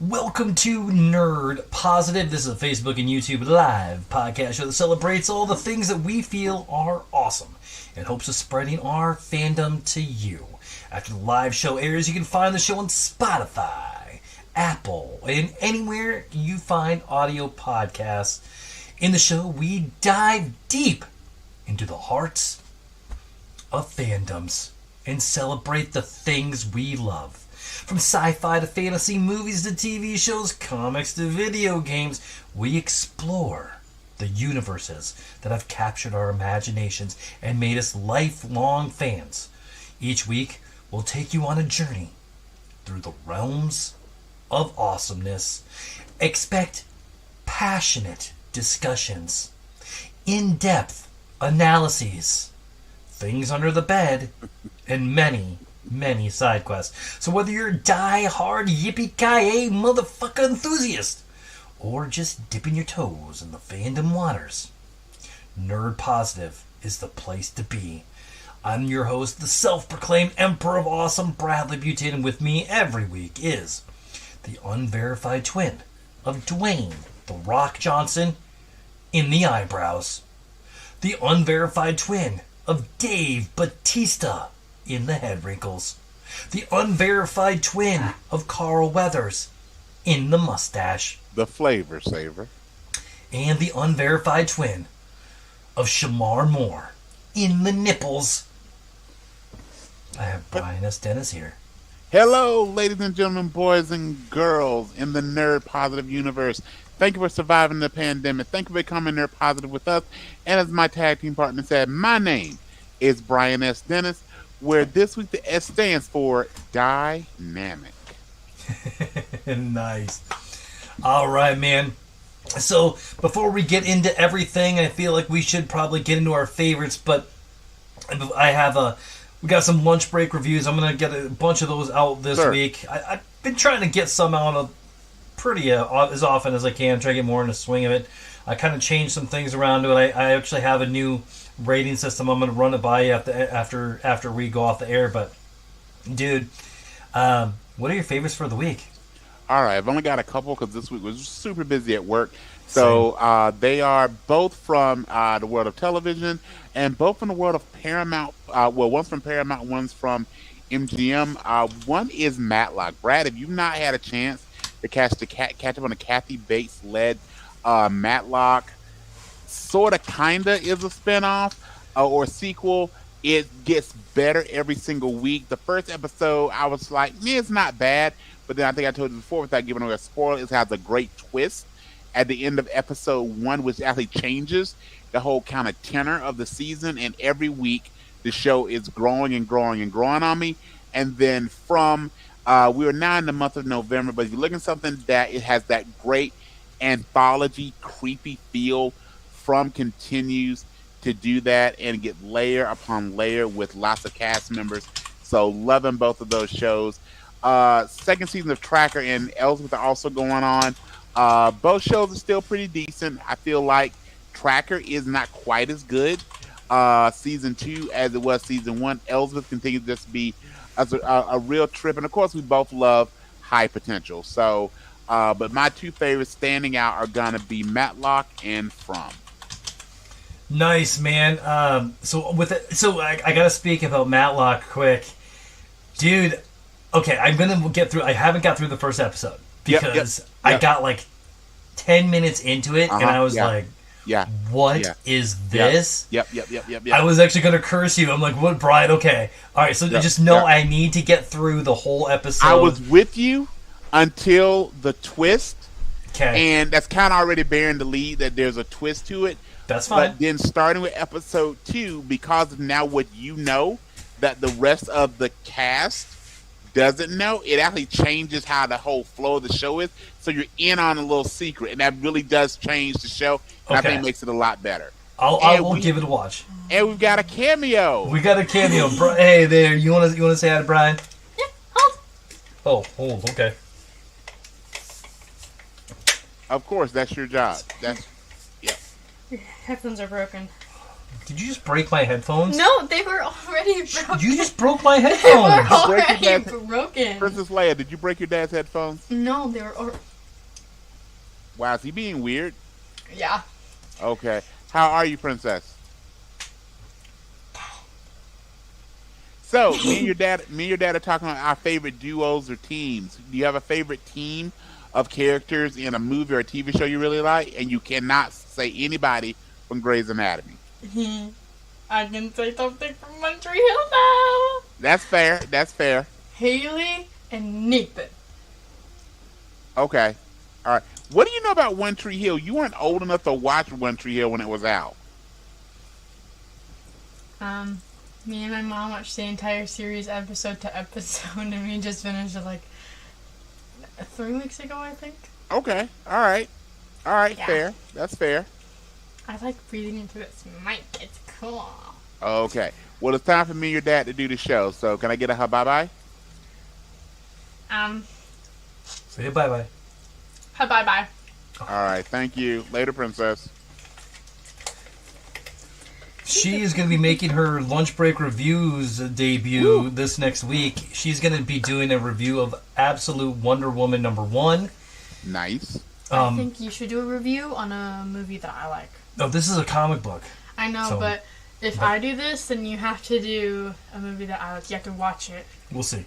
Welcome to Nerd Positive. This is a Facebook and YouTube live podcast show that celebrates all the things that we feel are awesome in hopes of spreading our fandom to you. After the live show airs, you can find the show on Spotify, Apple, and anywhere you find audio podcasts. In the show, we dive deep into the hearts of fandoms and celebrate the things we love. From sci-fi to fantasy, movies to TV shows, comics to video games, we explore the universes that have captured our imaginations and made us lifelong fans. Each week, we'll take you on a journey through the realms of awesomeness. Expect passionate discussions, in-depth analyses, things under the bed, and many side quests. So whether you're a die-hard yippee-ki-yay motherfucker enthusiast or just dipping your toes in the fandom waters, Nerd Positive is the place to be. I'm your host, the self-proclaimed Emperor of Awesome, Bradley Buchanan, and with me every week is the unverified twin of Dwayne The Rock Johnson in the eyebrows, the unverified twin of Dave Batista in the head wrinkles, the unverified twin of Carl Weathers in the mustache, the flavor saver, and the unverified twin of Shamar Moore in the nipples. I have Brian S. Dennis here. Hello, ladies and gentlemen, boys and girls in the Nerd Positive universe. Thank you for surviving the pandemic. Thank you for becoming Nerd Positive with us. And as my tag team partner said, my name is Brian S. Dennis, where this week the S stands for dynamic. Nice. All right, man. So before we get into everything, I feel like we should probably get into our favorites, but we got some lunch break reviews. I'm going to get a bunch of those out this week. I've been trying to get some out pretty as often as I can, try to get more in the swing of it. I kind of changed some things around to it. I actually have a new rating system. I'm going to run it by you after we go off the air. But, dude, what are your favorites for the week? All right, I've only got a couple because this week was super busy at work. So they are both from the world of television and both from the world of Paramount. One's from Paramount, one's from MGM. One is Matlock. Brad, if you've not had a chance to catch up on the Kathy Bates-led Matlock, sort of kinda is a spinoff or sequel. It gets better every single week. The first episode, I was like, it's not bad. But then I think I told you before, without giving away a spoiler, it has a great twist at the end of episode 1, which actually changes the whole kind of tenor of the season. And every week, the show is growing and growing and growing on me. And then from, we are now in the month of November, but if you're looking at something that it has that great anthology, creepy feel from continues to do that and get layer upon layer with lots of cast members. So loving both of those shows. Second season of Tracker and Ellsworth are also going on. Both shows are still pretty decent. I feel like Tracker is not quite as good season 2 as it was season 1. Ellsworth continues to just be a real trip. And of course, we both love High Potential. So, but my two favorites standing out are going to be Matlock and From. Nice, man. So I got to speak about Matlock quick. Dude, okay, I'm going to get through. I haven't got through the first episode because I got like 10 minutes into it and I was like, what is this? Yep. I was actually going to curse you. I'm like, what, Brian? Okay. All right, so just know I need to get through the whole episode. I was with you until the twist. Okay. And that's kind of already bearing the lead that there's a twist to it. That's fine. But then starting with episode 2, because of now what you know that the rest of the cast doesn't know, it actually changes how the whole flow of the show is. So you're in on a little secret, and that really does change the show. And I think it makes it a lot better. I will give it a watch. And we've got a cameo. We got a cameo. Hey there, you want to say hi to Brian? Yeah, hold. Oh, hold. Okay. Of course, that's your job. Your headphones are broken. Did you just break my headphones? No, they were already broken. You just broke my They were headphones. already broken. Princess Leia, did you break your dad's headphones? No, they were. Wow, is he being weird? Yeah. Okay. How are you, Princess? So, me and your dad are talking about our favorite duos or teams. Do you have a favorite team of characters in a movie or a TV show you really like? And you cannot say anybody from Grey's Anatomy. I can say something from One Tree Hill now. That's fair. That's fair. Haley and Nathan. Okay. All right. What do you know about One Tree Hill? You weren't old enough to watch One Tree Hill when it was out. Me and my mom watched the entire series episode to episode, and we just finished it like 3 weeks ago, I think. Okay. All right. All right. Yeah. Fair. That's fair. I like breathing into this mic. It's cool. Okay. Well, it's time for me and your dad to do the show. So, can I get a bye-bye? Say bye-bye. Bye-bye. All right. Thank you. Later, Princess. She is going to be making her lunch break reviews debut this next week. She's going to be doing a review of Absolute Wonder Woman #1. Nice. I think you should do a review on a movie that I like. Oh, this is a comic book. I know, but if I do this, then you have to do a movie that I like. You have to watch it. We'll see.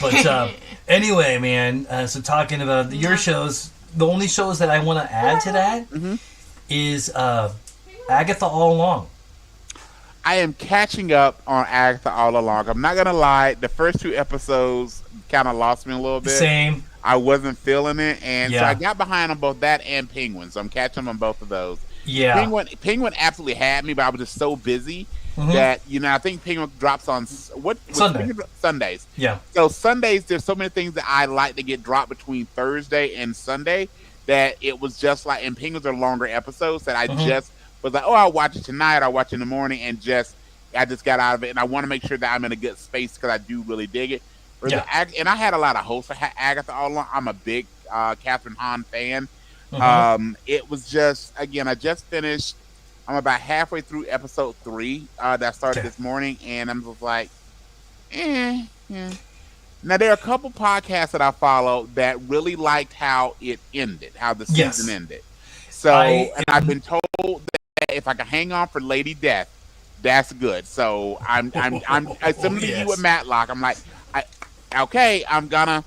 But anyway, man, so talking about your shows, the only shows that I want to add to that is Agatha All Along. I am catching up on Agatha all along. I'm not going to lie. The first 2 episodes kind of lost me a little bit. Same. I wasn't feeling it. And so I got behind on both that and Penguin. So I'm catching on both of those. Yeah. Penguin absolutely had me, but I was just so busy that, I think Penguin drops on Sundays. Yeah. So Sundays, there's so many things that I like to get dropped between Thursday and Sunday that it was just like, and Penguins are longer episodes that I just was like, I'll watch it tonight, I'll watch it in the morning, and I just got out of it, and I want to make sure that I'm in a good space because I do really dig it. And I had a lot of hopes for Agatha all along. I'm a big Catherine Hahn fan. It was just, again, I just finished, I'm about halfway through episode 3 that started this morning, and I'm just like, Now, there are a couple podcasts that I follow that really liked how it ended, how the season ended. So, I've been told that if I can hang on for Lady Death, that's good. So I'm similar to you with Matlock. I'm like, I'm gonna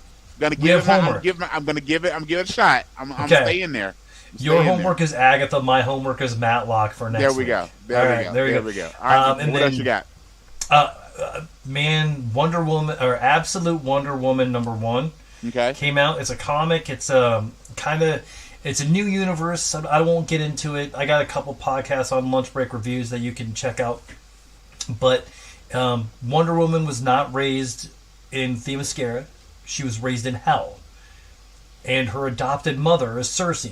give it. I'm gonna give it a shot. I'm staying there. Your homework is Agatha. My homework is Matlock for next week. There we go. All right. And what else you got? Wonder Woman or Absolute Wonder Woman #1. Okay. Came out. It's a comic. It's it's a new universe. I won't get into it. I got a couple podcasts on lunch break reviews that you can check out. But Wonder Woman was not raised in Themyscira. She was raised in Hell. And her adopted mother is Circe.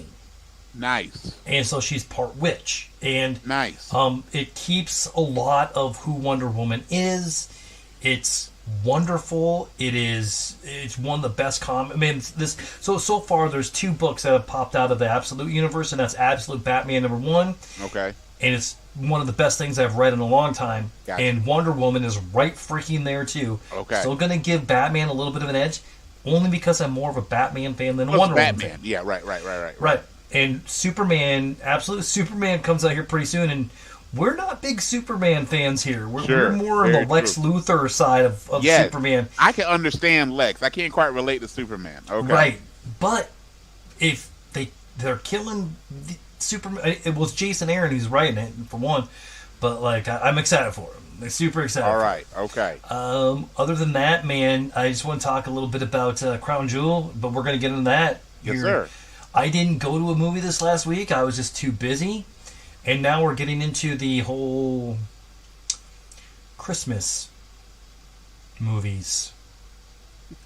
Nice. And so she's part witch. And nice. It keeps a lot of who Wonder Woman is. It's wonderful. It's one of the best comics. I mean, so far there's 2 books that have popped out of the Absolute universe, and that's Absolute Batman #1. Okay. And it's one of the best things I've read in a long time. Gotcha. And Wonder Woman is right freaking there too. Okay. Still gonna give Batman a little bit of an edge, only because I'm more of a Batman fan than a Wonder Woman fan. Yeah, right. And Superman, Absolute Superman comes out here pretty soon, and we're not big Superman fans here. We're more on the Lex Luthor side of Superman. I can understand Lex. I can't quite relate to Superman. Okay. Right. But if they're killing Superman, it was Jason Aaron who's writing it, for one. But I'm excited for him. I'm super excited. All right. Okay. Other than that, man, I just want to talk a little bit about Crown Jewel, but we're going to get into that. Yes, sir. I didn't go to a movie this last week. I was just too busy. And now we're getting into the whole Christmas movies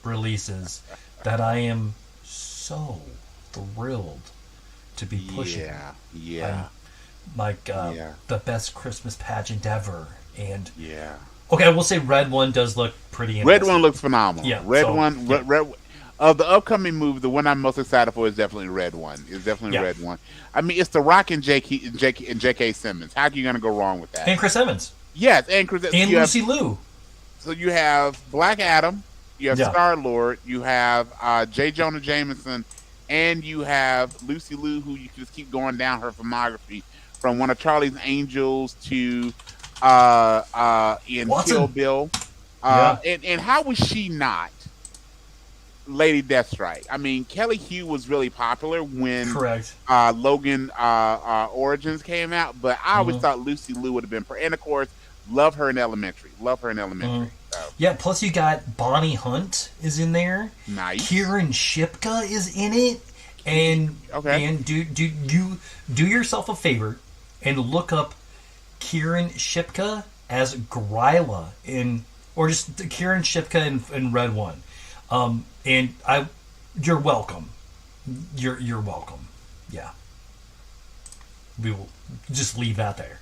releases that I am so thrilled to be pushing. Yeah. The best Christmas pageant ever. And yeah. Okay, I will say Red One does look pretty interesting. Red One looks phenomenal. Yeah. Red One. Of the upcoming movie, the one I'm most excited for is definitely Red One. It's definitely Yeah. Red One. I mean, it's The Rock and J.K. Simmons. How are you going to go wrong with that? And Chris Evans. Yes, and Chris And Lucy Liu. So you have Black Adam, you have Yeah. Star-Lord, you have J. Jonah Jameson, and you have Lucy Liu, who you can just keep going down her filmography from one of Charlie's Angels to in Watson. Kill Bill. Yeah. And how was she not Lady Deathstrike? I mean, Kelly Hu was really popular when Correct. Logan Origins came out, but I always thought Lucy Liu would have been, and of course, love her in Elementary. So, Yeah, plus you got Bonnie Hunt is in there. nice. Kieran Shipka is in it. And Okay. and do yourself a favor and look up Kieran Shipka as Gryla or just Kieran Shipka in Red One. And you're welcome. You're welcome. Yeah. We will just leave that there.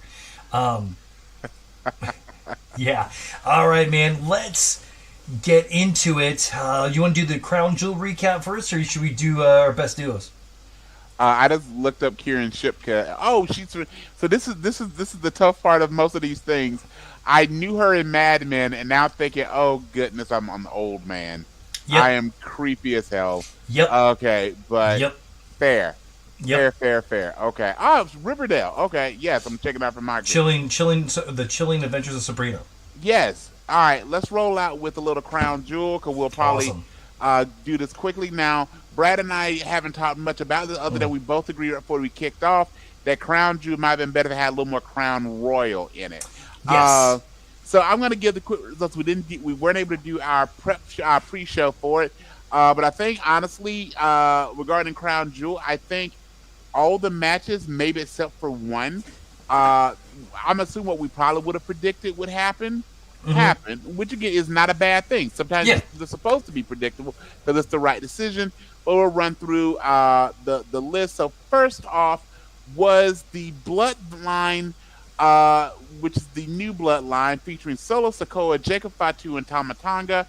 Yeah. All right, man. Let's get into it. You want to do the Crown Jewel recap first, or should we do our best duos? I just looked up Kieran Shipka. Oh, she's so. This is the tough part of most of these things. I knew her in Mad Men, and now I'm thinking, oh goodness, I'm an old man. Yep. I am creepy as hell. Yep. Okay, but Yep. fair. Yep. Fair. Okay. Oh, it's Riverdale. Okay. Yes, I'm checking out for my Chilling. The Chilling Adventures of Sabrina. Yes. All right. Let's roll out with a little Crown Jewel, because we'll probably do this quickly. Now, Brad and I haven't talked much about this, other than we both agreed before we kicked off that Crown Jewel might have been better if it had a little more Crown Royal in it. Yes. So I'm going to give the quick results. We weren't able to do our pre-show for it, but I think honestly, regarding Crown Jewel, I think all the matches, maybe except for one, I'm assuming what we probably would have predicted would happen, happened, which again is not a bad thing. Sometimes they're supposed to be predictable because it's the right decision. But we'll run through the list. So first off was the Bloodline, which is the new Bloodline featuring Solo Sikoa, Jacob Fatu, and Tama Tonga,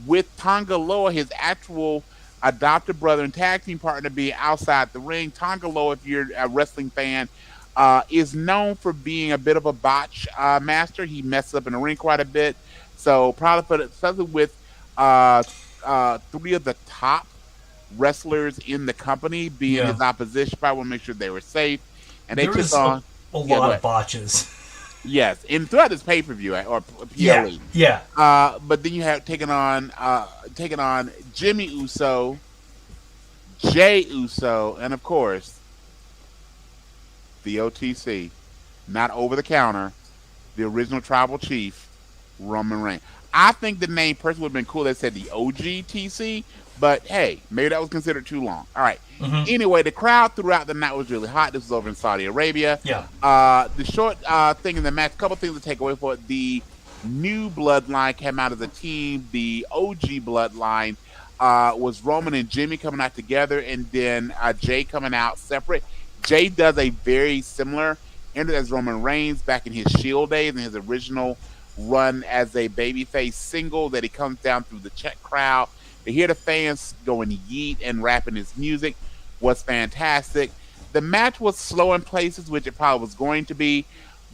with Tonga Loa, his actual adopted brother and tag team partner, being outside the ring. Tonga Loa, if you're a wrestling fan, is known for being a bit of a botch master. He messes up in the ring quite a bit. So probably put something with three of the top wrestlers in the company being his opposition. Probably want to make sure they were safe. And they took on a lot of botches. Yes, and throughout this pay-per-view or PLE. Yeah. But then you have taken on Jimmy Uso, Jay Uso, and of course the OTC, not over the counter, the original tribal chief, Roman Reigns. I think the name personally would have been cool. They said the OGTC, but hey, maybe that was considered too long. All right. Anyway, the crowd throughout the night was really hot. This was over in Saudi Arabia. Yeah. The short thing in the match, a couple things to take away for it. The new Bloodline came out as a team. The OG Bloodline was Roman and Jimmy coming out together, and then Jay coming out separate. Jay does a very similar enter as Roman Reigns back in his Shield days and his original run as a babyface single, that he comes down through the Czech crowd. To hear the fans going yeet and rapping his music was fantastic. The match was slow in places, which it probably was going to be.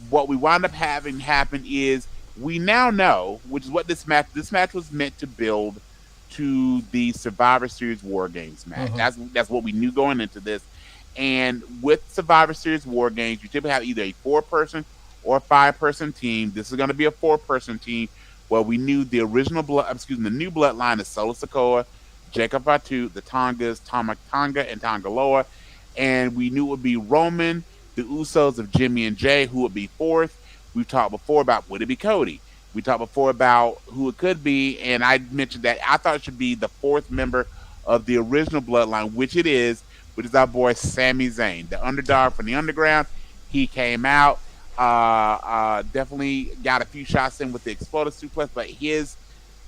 What we wound up having happen is we now know, which is what this match was meant to build to the Survivor Series War Games match. That's what we knew going into this. And with Survivor Series War Games, you typically have either a 4-person or a 5-person team. This is going to be a 4-person team. Well, we knew the new Bloodline is Solo Sikoa, Jacob Fatu, the Tongas, Tama Tonga, and Tonga Loa. And we knew it would be Roman, the Usos of Jimmy and Jay, who would be fourth. We've talked before about would it be Cody. We talked before about who it could be, and I mentioned that I thought it should be the 4th member of the original Bloodline, which it is, which is our boy Sami Zayn, the underdog from the underground. He came out. Definitely got a few shots in with the explosive suplex, but his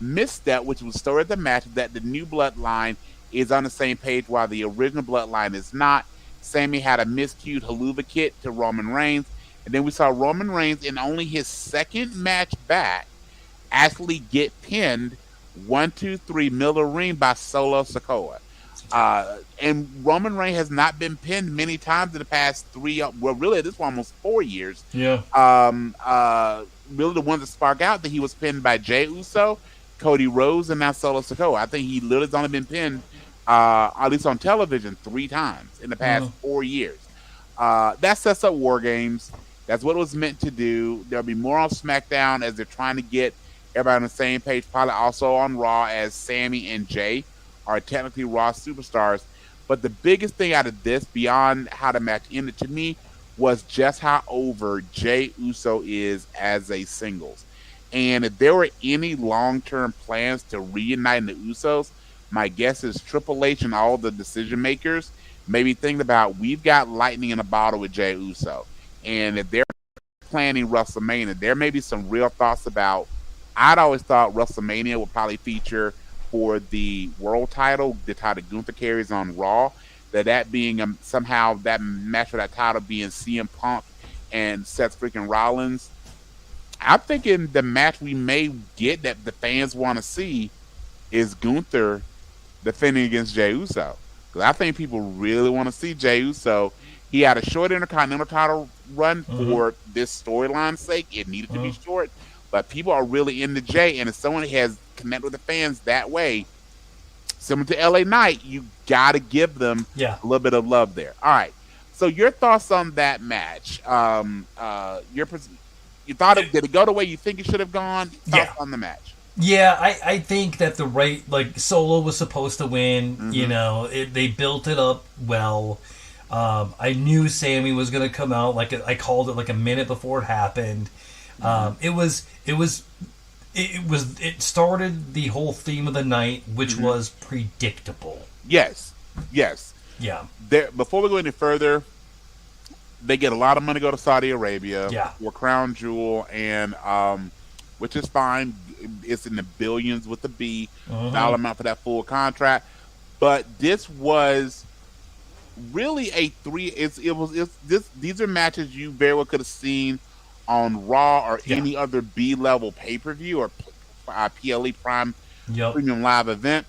misstep, which was story of the match, that the new Bloodline is on the same page while the original Bloodline is not. Sammy had a miscued haluva kick to Roman Reigns, and then we saw Roman Reigns in only his second match back actually get pinned 1, 2, 3, middle of the ring by Solo Sikoa. And Roman Reigns has not been pinned many times in the past 3, well, really, this was almost 4 years. Yeah. Really, the ones that spark out that he was pinned by Jey Uso, Cody Rhodes, and now Solo Sikoa. I think he literally has only been pinned, at least on television, 3 times in the past 4 years. That sets up War Games. That's what it was meant to do. There'll be more on SmackDown as they're trying to get everybody on the same page. Probably also on Raw, as Sammy and Jay are technically Raw superstars. But the biggest thing out of this, beyond how the match ended to me, was just how over Jey Uso is as a singles. And if there were any long-term plans to reunite the Usos, my guess is Triple H and all the decision makers maybe think about, we've got lightning in a bottle with Jey Uso. And if they're planning WrestleMania, there may be some real thoughts about, I'd always thought WrestleMania would probably feature for the world title, the title Gunther carries on Raw, that being somehow that match for that title being CM Punk and Seth freaking Rollins. I'm thinking the match we may get that the fans want to see is Gunther defending against Jey Uso. Because I think people really want to see Jey Uso. He had a short Intercontinental title run for this storyline's sake. It needed to be short. But people are really into Jey, and if someone has connected with the fans that way, similar to LA Knight, you got to give them a little bit of love there. All right. So your thoughts on that match? You thought did it go the way you think it should have gone? Thoughts on the match? Yeah, I think that Solo was supposed to win. You know, they built it up well. I knew Sammy was going to come out. I called it like a minute before it happened. It started the whole theme of the night, which was predictable. Yes. Yeah. Before we go any further, they get a lot of money to go to Saudi Arabia for Crown Jewel, and which is fine. It's in the billions with the B dollar amount for that full contract. But this was really a these are matches you very well could have seen on Raw or any other B-level pay-per-view or PLE Prime Premium Live event.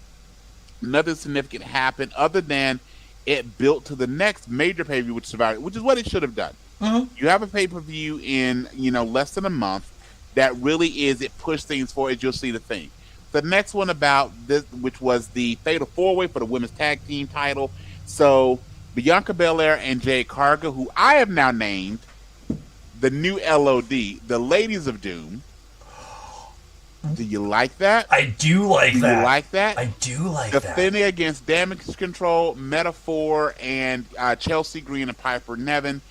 Nothing significant happened other than it built to the next major pay-per-view, which Survivor, which is what it should have done. You have a pay-per-view in less than a month that really is, it pushed things forward. You'll see the thing. The next one about this, which was the Fatal 4-Way for the women's tag team title. So Bianca Belair and Jade Cargill, who I have now named the new LOD, the Ladies of Doom. Do you like that? I do like that. Do you like that? I do like that. Defending against Damage Control, Metaphor, and Chelsea Green and Piper Niven.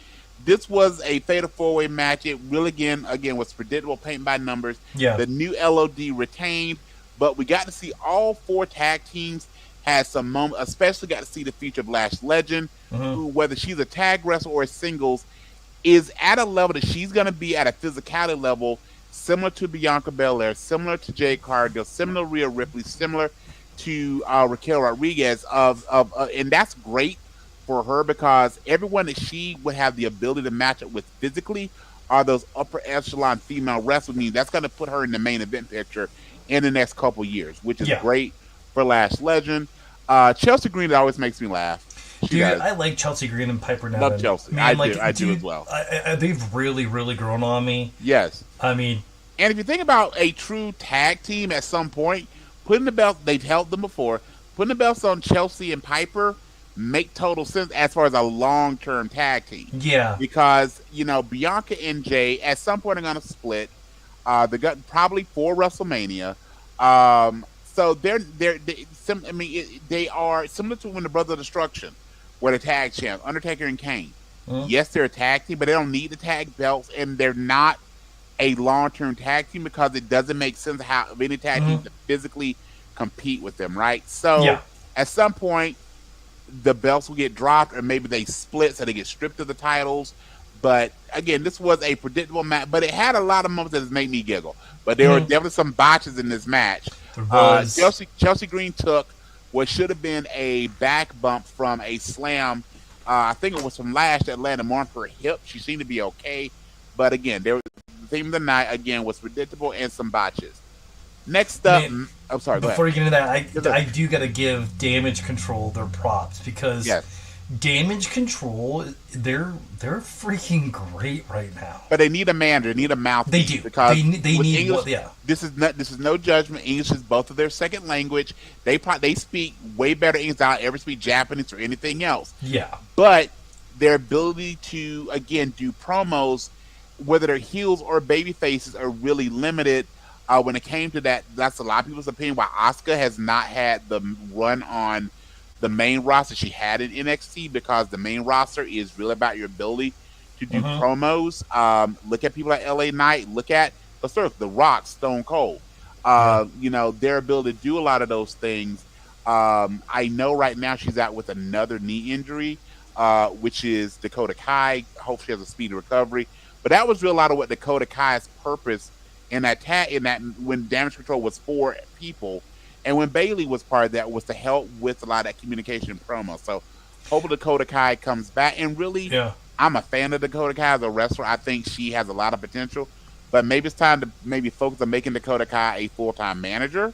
This was a Fatal 4-Way match. It really, again, was predictable, paint by numbers. Yeah. The new LOD retained, but we got to see all 4 tag teams had some moment, especially got to see the feature of Lash Legend, who, whether she's a tag wrestler or a singles, is at a level that she's going to be at a physicality level similar to Bianca Belair, similar to Jade Cargill, similar to Rhea Ripley, similar to Raquel Rodriguez, and that's great for her because everyone that she would have the ability to match up with physically are those upper echelon female wrestlers. I mean, that's going to put her in the main event picture in the next couple years, which is great for Lash Legend. Chelsea Green always makes me laugh. Dude, I like Chelsea Green and Piper Niven. Love Chelsea. Man, I do as well. They've really, really grown on me. Yes. I mean... And if you think about a true tag team at some point, putting the belt, they've held them before, putting the belts on Chelsea and Piper make total sense as far as a long-term tag team. Yeah. Because, Bianca and Jay at some point are going to split. They got probably for WrestleMania. So they are similar to when the Brothers of Destruction were the tag champs, Undertaker and Kane. Yes, they're a tag team, but they don't need the tag belts, and they're not a long-term tag team because it doesn't make sense how any tag team to physically compete with them, right? So at some point, the belts will get dropped, or maybe they split, so they get stripped of the titles. But again, this was a predictable match, but it had a lot of moments that has made me giggle. But there were definitely some botches in this match. Chelsea Green took what should have been a back bump from a slam. I think it was from Lash that landed more on her hip. She seemed to be okay. But again, the theme of the night, again, was predictable and some botches. Next up, Man, I'm sorry. Go before ahead. you get into that, I do gotta give Damage Control their props because Damage Control, they're freaking great right now. But they need a manager, they need a mouthpiece. They do. Because They need English, what? Yeah. This is no judgment. English is both of their second language. They speak way better English than I ever speak Japanese or anything else. Yeah. But their ability to again do promos, whether they're heels or baby faces, are really limited. When it came to that, that's a lot of people's opinion. Why Asuka has not had the run on the main roster she had in NXT, because the main roster is really about your ability to do promos. Look at people like LA Knight. Look at The Rock, Stone Cold. You know, their ability to do a lot of those things. I know right now she's out with another knee injury, which is Dakota Kai. Hope she has a speedy recovery. But that was really a lot of what Dakota Kai's purpose in that when Damage Control was 4 people. And when Bailey was part of that, was to help with a lot of that communication and promo. So, hopefully Dakota Kai comes back. And really, I'm a fan of Dakota Kai as a wrestler. I think she has a lot of potential. But maybe it's time to maybe focus on making Dakota Kai a full-time manager,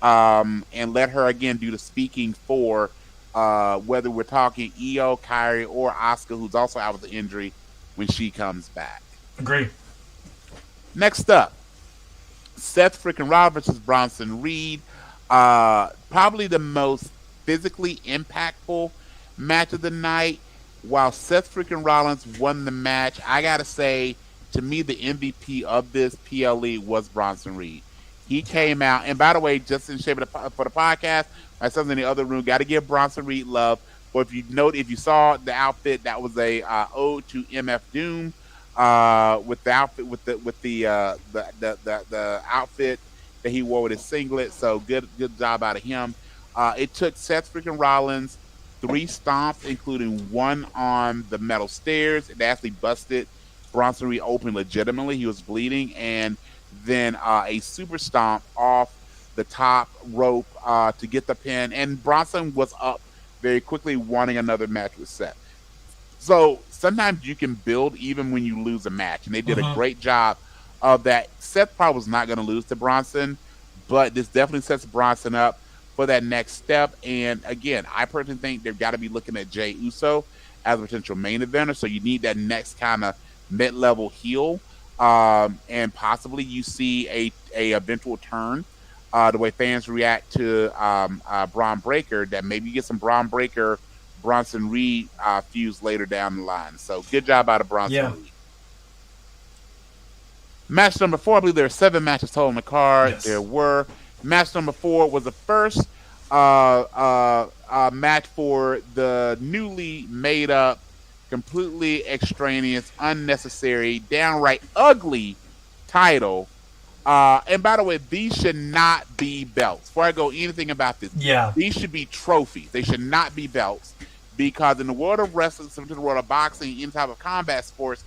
and let her, again, do the speaking for whether we're talking Io, Kairi, or Asuka, who's also out with the injury, when she comes back. Agree. Next up, Seth freaking Rollins versus Bronson Reed. Probably the most physically impactful match of the night. While Seth freaking Rollins won the match, I gotta say, to me, the MVP of this PLE was Bronson Reed. He came out, and by the way, just in shape for the podcast, myself in the other room, got to give Bronson Reed love. But if you saw the outfit, that was a ode to MF Doom. With the outfit, with the outfit that he wore with his singlet. So good job out of him. It took Seth freaking Rollins 3 stomps, including one on the metal stairs. It actually busted Bronson Reed open legitimately. He was bleeding. And then a super stomp off the top rope to get the pin. And Bronson was up very quickly, wanting another match with Seth. So sometimes you can build even when you lose a match. And they did a great job of that. Seth probably was not going to lose to Bronson, but this definitely sets Bronson up for that next step. And again, I personally think they've got to be looking at Jey Uso as a potential main eventer. So you need that next kind of mid-level heel. And possibly you see a eventual turn, the way fans react to Braun Breaker, that maybe you get some Braun Breaker, Bronson Reed fuse later down the line. So good job out of Bronson Reed. Match number 4, I believe there are 7 matches total on the card. Yes. There were. Match number 4 was the first match for the newly made up, completely extraneous, unnecessary, downright ugly title. And by the way, these should not be belts. Before I go anything about this, these should be trophies. They should not be belts, because in the world of wrestling, similar to the world of boxing, any type of combat sports,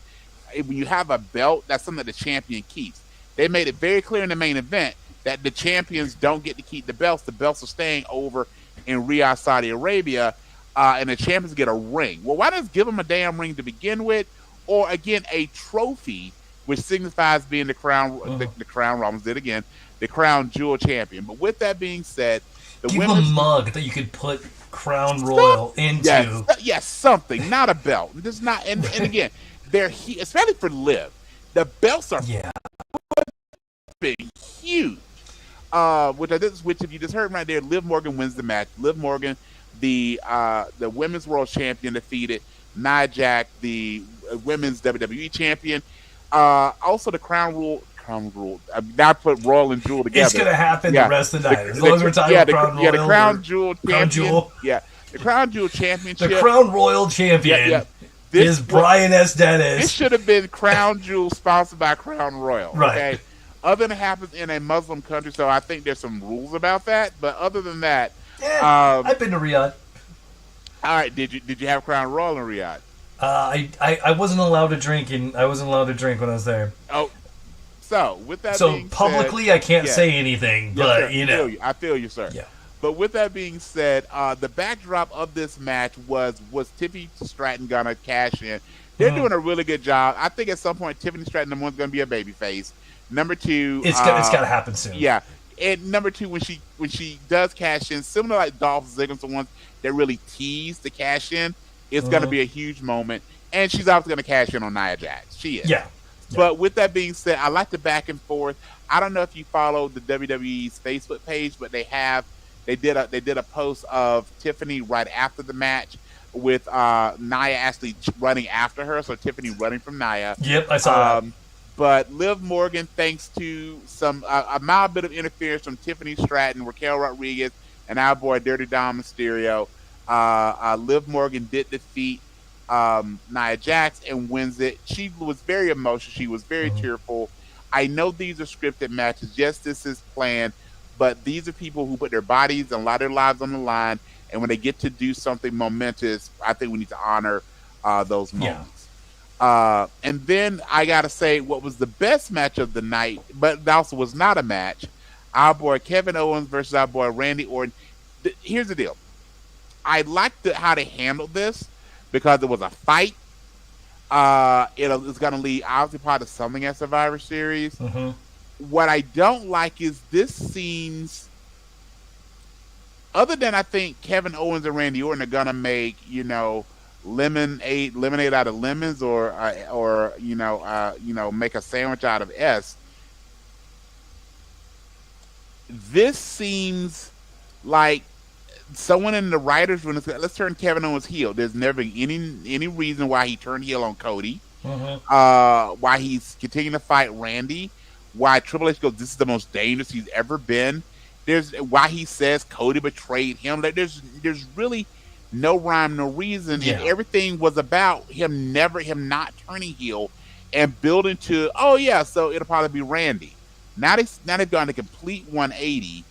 when you have a belt, that's something that the champion keeps. They made it very clear in the main event that the champions don't get to keep the belts. The belts are staying over in Riyadh, Saudi Arabia, and the champions get a ring. Well, why not give them a damn ring to begin with? Or, again, a trophy, which signifies being the crown, the crown, Rollins did again, the crown jewel champion. But with that being said, give a mug that you could put Crown Royal into. Yes, something, not a belt. Just not, and again, they're especially for Liv. The belts are huge. Which if you just heard right there, Liv Morgan wins the match. Liv Morgan, the women's world champion, defeated Nia Jax, the women's WWE champion. Also the Crown Rule. Now put Royal and Jewel together. It's going to happen the rest of the night. As long as we're talking about Crown Royal. Yeah, the Crown Jewel champion. Yeah, the Crown Jewel championship. The Crown Royal champion is Brian S. Dennis. This should have been Crown Jewel sponsored by Crown Royal. Right. Okay? Other than it happens in a Muslim country, so I think there's some rules about that. But other than that, I've been to Riyadh. All right, did you have Crown Royal in Riyadh? I wasn't allowed to drink, and I wasn't allowed to drink when I was there. Oh, so with that, being publicly said, I can't say anything, but sir, I feel you, sir. Yeah. But with that being said, the backdrop of this match was Tiffany Stratton gonna cash in? They're doing a really good job. I think at some point Tiffany Stratton, number 1, is gonna be a babyface. Number 2, it's got to happen soon. Yeah, and number two, when she does cash in, similar like Dolph Ziggler's the ones that really tease the cash in, it's going to be a huge moment. And she's obviously going to cash in on Nia Jax. She is. Yeah. But with that being said, I like the back and forth. I don't know if you follow the WWE's Facebook page, but they did a post of Tiffany right after the match with Nia actually running after her. So Tiffany running from Nia. Yep, I saw that. But Liv Morgan, thanks to some a mild bit of interference from Tiffany Stratton, Raquel Rodriguez, and our boy Dirty Dom Mysterio, Liv Morgan did defeat Nia Jax and wins it. She was very emotional. She was very tearful. I know these are scripted matches. Yes, this is planned, but these are people who put their bodies and a lot of their lives on the line. And when they get to do something momentous, I think we need to honor those moments. And then I got to say what was the best match of the night, but it also was not a match. Our boy Kevin Owens versus our boy Randy Orton. Here's the deal. I liked how they handled this because it was a fight. It's going to lead obviously part of something at Survivor Series. What I don't like is this seems, other than I think Kevin Owens and Randy Orton are going to make, lemonade out of lemons or make a sandwich out of S. This seems like someone in the writers' room is, let's turn Kevin Owens heel. There's never any reason why he turned heel on Cody. Why he's continuing to fight Randy. Why Triple H goes, this is the most dangerous he's ever been. There's why he says Cody betrayed him. Like there's really no rhyme, no reason, and everything was about him not turning heel and building to, so it'll probably be Randy. Now they've gone a complete 180.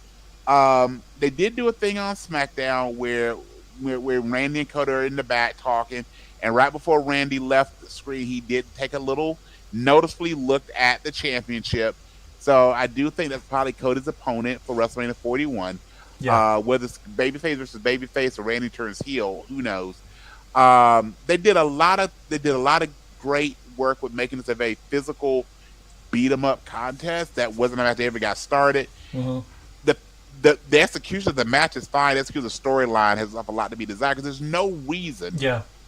They did do a thing on SmackDown where Randy and Cody are in the back talking, and right before Randy left the screen, he did take a little noticeably looked at the championship. So I do think that's probably Cody's opponent for WrestleMania 41. Whether it's babyface versus babyface or Randy turns heel, who knows? They did a lot of great work with making this a very physical beat 'em up contest that wasn't a match they ever got started. The execution of the match is fine. The execution of the storyline has a lot to be desired because there's no reason.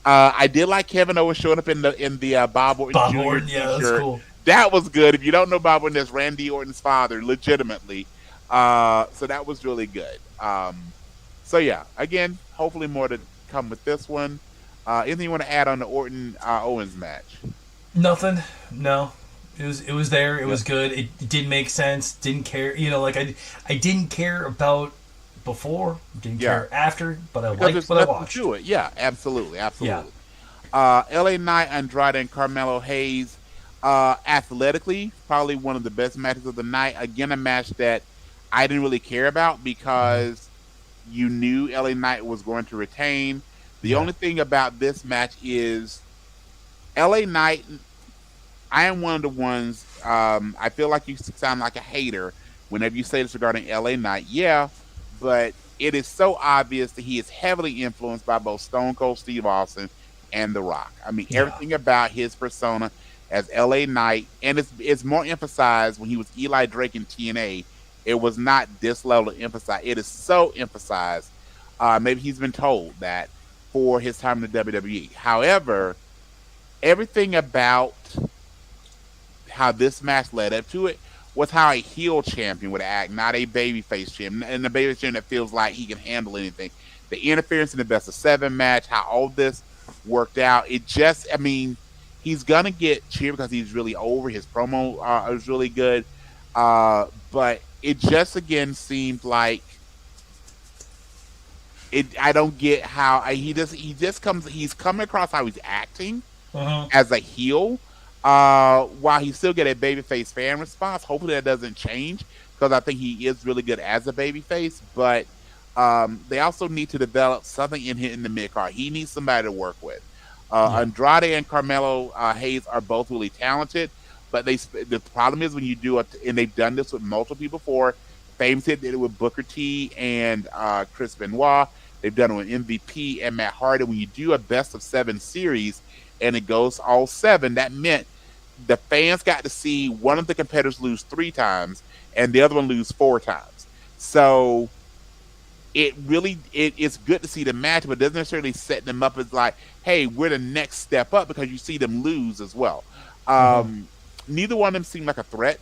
I did like Kevin Owens showing up in the Bob Orton Jr. That's cool. That was good. If you don't know Bob Orton, that's Randy Orton's father, legitimately. So that was really good. Again, hopefully more to come with this one. Anything you want to add on the Orton Owens match? Nothing. No. It was there. It was good. It did make sense. Didn't care. I didn't care about before. Didn't care after. But I liked what I watched. To it. Yeah, absolutely. LA Knight, Andrade, and Carmelo Hayes. Athletically, probably one of the best matches of the night. Again, a match that I didn't really care about because you knew LA Knight was going to retain. The only thing about this match is LA Knight. I am one of the ones, I feel like you sound like a hater whenever you say this regarding LA Knight. Yeah, but it is so obvious that he is heavily influenced by both Stone Cold Steve Austin and The Rock. I mean, everything about his persona as LA Knight, and it's more emphasized when he was Eli Drake in TNA. It was not this level of emphasis. It is so emphasized. Maybe he's been told that for his time in the WWE. However, everything about how this match led up to it was how a heel champion would act, not a babyface champion. And the babyface champion that feels like he can handle anything. The interference in the best of 7 match, how all this worked out. He's going to get cheered because he's really over. His promo was really good. But it just, again, seemed like I don't get how he's coming across how he's acting as a heel. While he still get a babyface fan response, hopefully that doesn't change because I think he is really good as a babyface. But they also need to develop something in him in the mid card. He needs somebody to work with. Andrade and Carmelo Hayes are both really talented, but the problem is when you do it, and they've done this with multiple people before. Famously did it with Booker T and Chris Benoit. They've done it with MVP and Matt Hardy. When you do a best of 7 series and it goes all 7, that meant the fans got to see one of the competitors lose 3 times and the other one lose 4 times. So it's good to see the match, but it doesn't necessarily set them up as like, hey, we're the next step up, because you see them lose as well. Neither one of them seem like a threat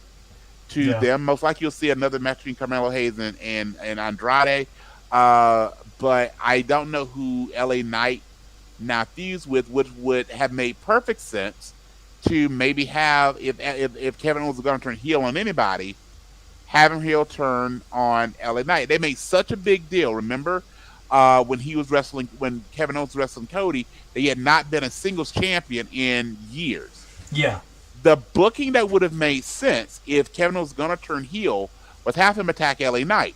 to them. Most likely you'll see another match between Carmelo Hayes and Andrade. But I don't know who LA Knight now fused with, which would have made perfect sense to maybe have, if Kevin Owens was going to turn heel on anybody, have him heel turn on LA Knight. They made such a big deal. Remember when Kevin Owens was wrestling Cody, they had not been a singles champion in years. Yeah. The booking that would have made sense if Kevin Owens was going to turn heel was have him attack LA Knight.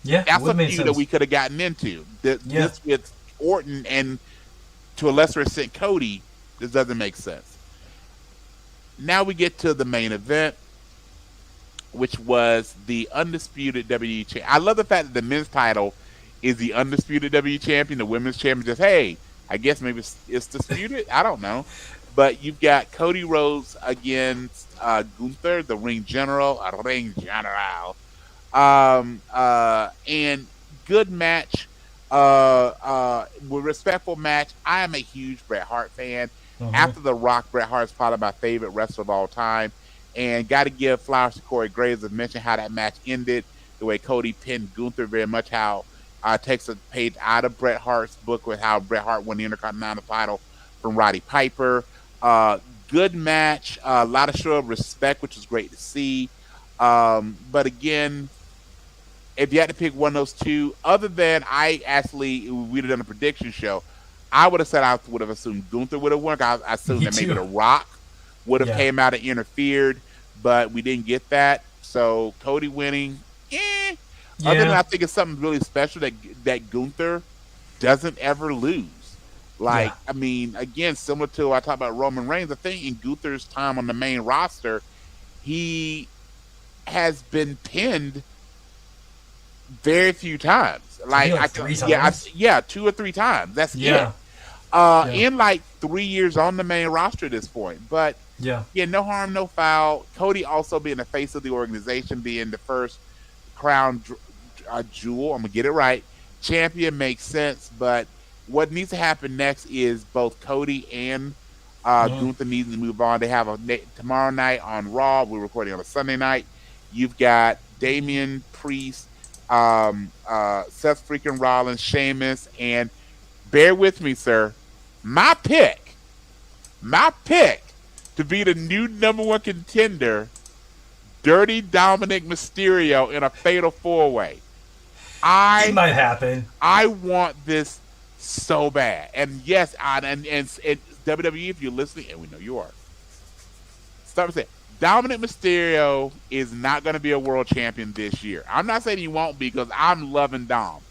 Yeah, that's a feud that we could have gotten into. This with Orton and, to a lesser extent, Cody, this doesn't make sense. Now we get to the main event, which was the undisputed WWE champion. I love the fact that the men's title is the undisputed WWE champion. The women's champion just, hey, I guess maybe it's disputed. I don't know. But you've got Cody Rhodes against Gunther, the ring general. And good match. Respectful match. I am a huge Bret Hart fan. After The Rock, Bret Hart is probably my favorite wrestler of all time. And got to give flowers to Corey Graves. I've mentioned how that match ended, the way Cody pinned Gunther, very much how takes a page out of Bret Hart's book with how Bret Hart won the Intercontinental title from Roddy Piper. Good match, a lot of show of respect, which is great to see. But again, if you had to pick one of those two, other than we'd have done a prediction show, I would have said I would have assumed Gunther would have won. I assumed that maybe The Rock would have came out and interfered, but we didn't get that. So Cody winning, Other than I think it's something really special that Gunther doesn't ever lose. I mean, again, similar to I talked about Roman Reigns, I think in Gunther's time on the main roster, he has been pinned very few times. Three times? 2 or 3 times. That's it. In 3 years on the main roster at this point. But no harm, no foul. Cody also being the face of the organization, being the first crown jewel, I'm gonna get it right, champion makes sense. But what needs to happen next is both Cody and Gunther needs to move on. They have tomorrow night on Raw. We're recording on a Sunday night. You've got Damian Priest, Seth freaking Rollins, Sheamus, and bear with me, sir, my pick to be the new number 1 contender, Dirty Dominic Mysterio in a fatal 4-way. It might happen. I want this so bad. And yes, and WWE, if you're listening, and we know you are, start with saying Dominic Mysterio is not going to be a world champion this year. I'm not saying he won't be, because I'm loving Dom.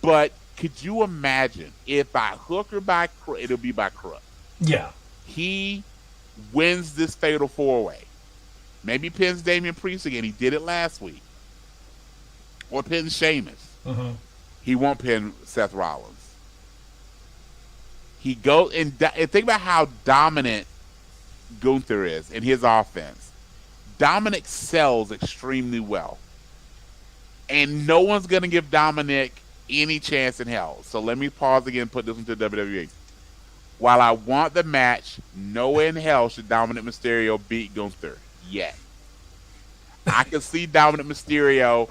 But could you imagine if by hook or by crook, it'll be by crook. Yeah. He wins this fatal 4-way. Maybe pins Damian Priest again. He did it last week. Or pins Sheamus. He won't pin Seth Rollins. He goes and think about how dominant Gunther is in his offense. Dominic sells extremely well. And no one's going to give Dominic any chance in hell. So let me pause again and put this into WWE. While I want the match, no way in hell should Dominic Mysterio beat Gunther yet. I can see Dominic Mysterio.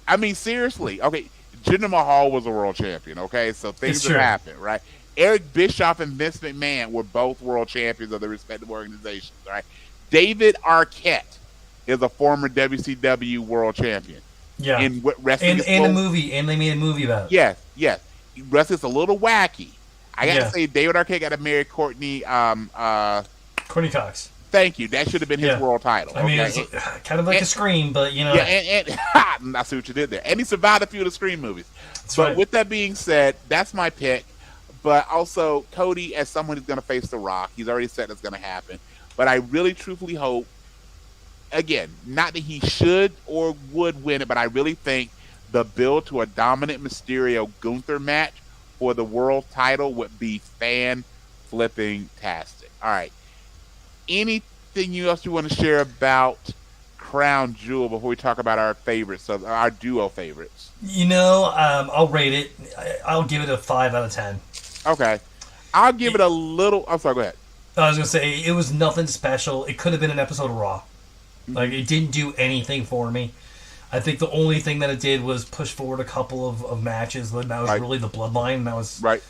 I mean, seriously. Okay, Jinder Mahal was a world champion, okay? So things have happened, right? Eric Bischoff and Vince McMahon were both world champions of their respective organizations, right? David Arquette is a former WCW world champion. Yeah. In wrestling and a movie, and they made a movie about it. Yes. Wrestling's a little wacky. I gotta say, David Arquette got to marry Courtney. Courtney Cox. Thank you. That should have been his world title. I mean, it's kind of like a Scream, but you know. Yeah, and I see what you did there. And he survived a few of the Scream movies. But with that being said, that's my pick. But also, Cody, as someone who's going to face The Rock, he's already said it's going to happen. But I really, truthfully hope, again, not that he should or would win it, but I really think the build to a dominant Mysterio-Gunther match for the world title would be fan-flipping-tastic. All right. Anything else you want to share about crown jewel before we talk about our favorites, so our duo favorites? I'll rate it. I'll give it a 5 out of 10. Okay. I'll give it a little... I'm sorry, go ahead. I was going to say, it was nothing special. It could have been an episode of Raw. Like, it didn't do anything for me. I think the only thing that it did was push forward a couple of matches. That was really the bloodline. That was... Right.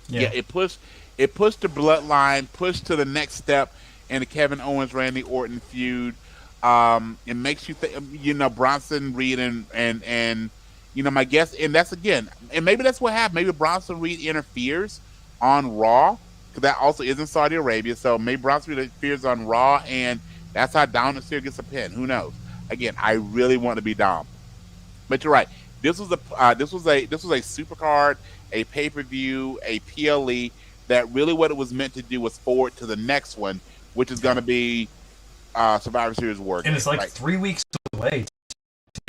Yeah, it pushed the bloodline, pushed to the next step in the Kevin Owens Randy Orton feud. It makes you think, Bronson Reed and my guess, and that's again, and maybe that's what happened. Maybe Bronson Reed interferes on Raw, because that also is in Saudi Arabia. So maybe Bronson Reed interferes on Raw, and that's how Dom Mysterio gets a pin. Who knows? Again, I really want to be Dom, but you're right. This was a supercard, a pay-per-view, a PLE. That really what it was meant to do was forward to the next one, which is going to be Survivor Series War Games. And it's like 3 weeks away,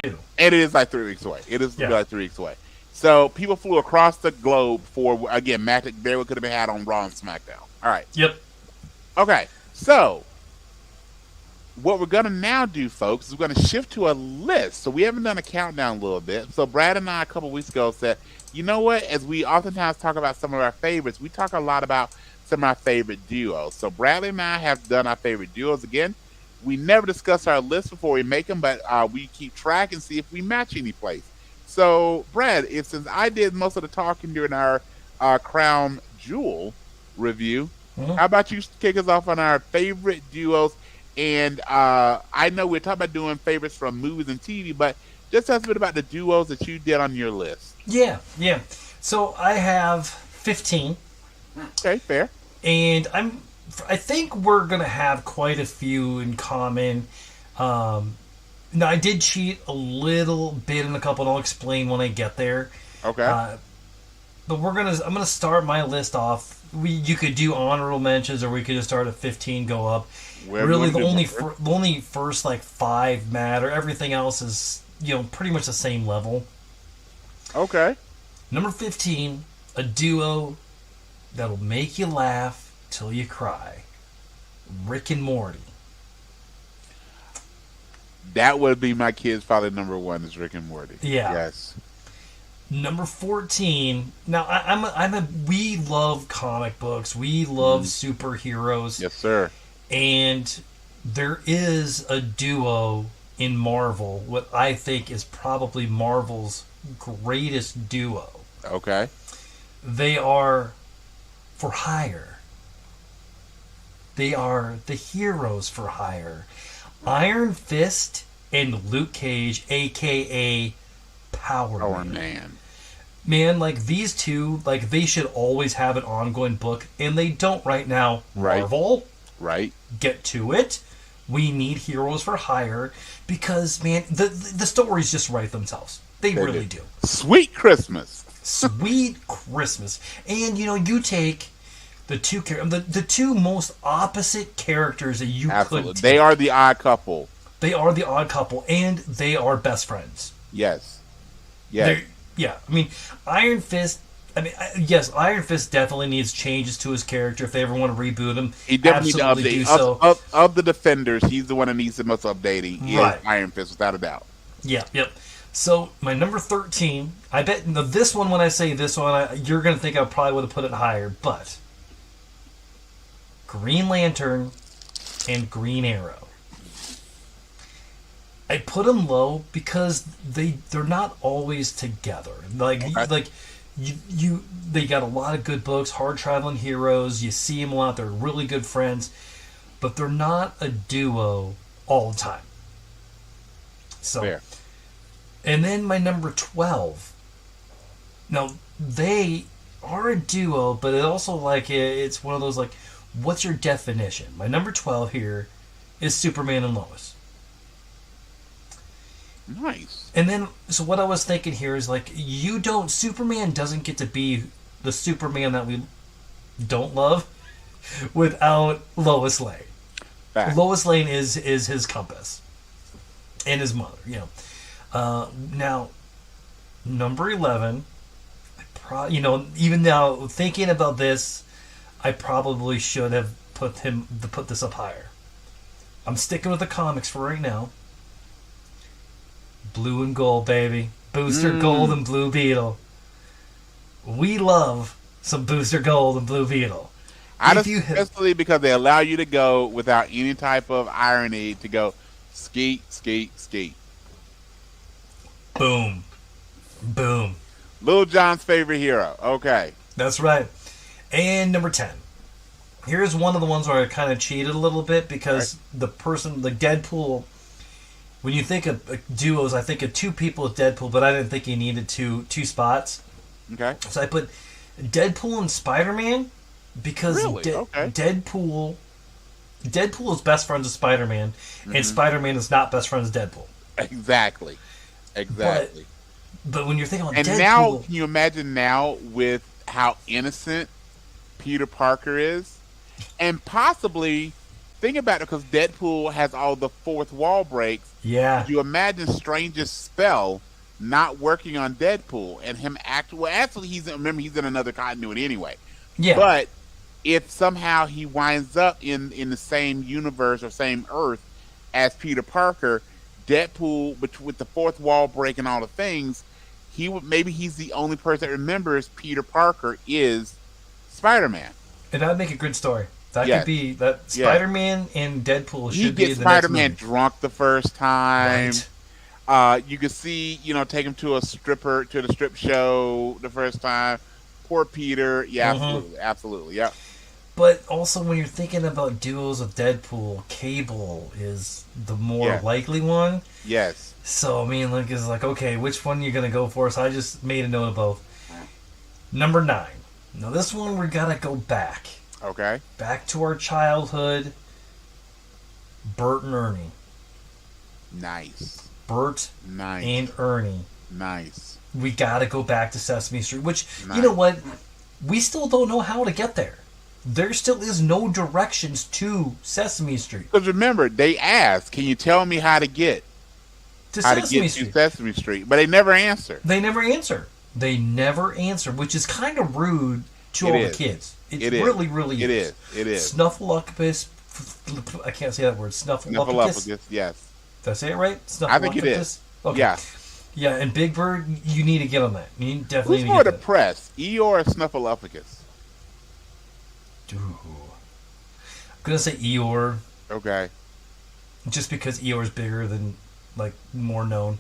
too. And it is like 3 weeks away. It is like 3 weeks away. So people flew across the globe for, again, match that very well could have been had on Raw and SmackDown. All right. Yep. Okay. So what we're going to now do, folks, is we're going to shift to a list. So we haven't done a countdown a little bit. So Brad and I a couple weeks ago said, you know what? As we oftentimes talk about some of our favorites, we talk a lot about some of our favorite duos. So Bradley and I have done our favorite duos again. We never discuss our list before we make them, but we keep track and see if we match any place. So, Brad, since I did most of the talking during our Crown Jewel review, how about you kick us off on our favorite duos? And I know we're talking about doing favorites from movies and TV, but just tell us a bit about the duos that you did on your list. Yeah. So I have 15. Okay, fair. And I think we're going to have quite a few in common. Now, I did cheat a little bit in a couple, and I'll explain when I get there. Okay. But I'm gonna start my list off. You could do honorable mentions, or we could just start at 15, go up. Really, the only first like 5 matter. Everything else is pretty much the same level. Okay. Number 15, a duo that'll make you laugh till you cry. Rick and Morty. That would be my kid's probably number 1 is Rick and Morty. Yeah. Yes. Number 14. Now we love comic books. We love superheroes. Yes, sir. And there is a duo in Marvel, what I think is probably Marvel's greatest duo. Okay. They are for hire. They are the heroes for hire. Iron Fist and Luke Cage, a.k.a. Power Man. Man, like these two, like they should always have an ongoing book, and they don't right now. Right. Marvel, right? Get to it. We need heroes for hire because, man, the stories just write themselves. They really do. Sweet Christmas. Sweet Christmas, and you take the two most opposite characters that you could take. They are the odd couple. They are the odd couple, and they are best friends. Yes. I mean, Iron Fist. Yes, Iron Fist definitely needs changes to his character if they ever want to reboot him. He definitely needs to update. Of the Defenders, he's the one that needs the most updating. Right. Is Iron Fist, without a doubt. Yep. So my number 13. I bet this one. When I say this one, you're going to think I probably would have put it higher, but Green Lantern and Green Arrow. I put them low because they're not always together. They got a lot of good books, hard traveling heroes. You see them a lot. They're really good friends, but they're not a duo all the time. So, fair. And then my number 12. Now they are a duo, but it also it's one of those what's your definition? My number 12 here is Superman and Lois. Nice. And then, so what I was thinking here is Superman doesn't get to be the Superman that we don't love without Lois Lane. Fact. Lois Lane is his compass and his mother. Now, number 11. Even now thinking about this, I probably should have put this up higher. I'm sticking with the comics for right now. Blue and Gold, baby. Booster Gold and Blue Beetle. We love some Booster Gold and Blue Beetle. Especially because they allow you to go without any type of irony to go skeet, skeet, skeet. Boom. Boom. Lil Jon's favorite hero. Okay. That's right. And number 10. Here's one of the ones where I kind of cheated a little bit because the Deadpool, when you think of duos, I think of two people with Deadpool, but I didn't think you needed two spots. Okay. So I put Deadpool and Spider-Man because Deadpool is best friends with Spider-Man, and Spider-Man is not best friends with Deadpool. Exactly. But when you're thinking about and Deadpool... now, can you imagine now with how innocent Peter Parker is? And possibly, think about it, because Deadpool has all the fourth wall breaks. Yeah. Could you imagine Strange's spell not working on Deadpool and him actually he's in another continuity anyway. Yeah. But if somehow he winds up in the same universe or same Earth as Peter Parker, Deadpool, with the fourth wall break and all the things, maybe he's the only person that remembers Peter Parker is Spider-Man. And that would make a good story. That could be that Spider-Man and Deadpool should be the Spider-Man next movie. drunk the first time. Right. You could see, take him to the strip show the first time. Poor Peter. Yeah, absolutely. Yeah. But also, when you're thinking about duos with Deadpool, Cable is the more likely one. Yes. So, I mean, it's like, okay, which one are you going to go for? So I just made a note of both. Number 9. Now, this one, we got to go back. Okay. Back to our childhood. Bert and Ernie. Nice. Bert and Ernie. Nice. We got to go back to Sesame Street, which, you know what? We still don't know how to get there. There still is no directions to Sesame Street. Because remember, they asked, can you tell me how to get to Sesame Street? But they never answer. They never answer, which is kind of rude to all the kids. It really is. It is. Snuffleupagus. I can't say that word. Snuffleupagus. Yes. Did I say it right? I think it is. Okay. Yeah. Yeah, and Big Bird, you need to get on that. You definitely Who's need to more get depressed, Eeyore or Snuffleupagus? Ooh. I'm gonna say Eeyore. Okay. Just because Eeyore's bigger than, more known.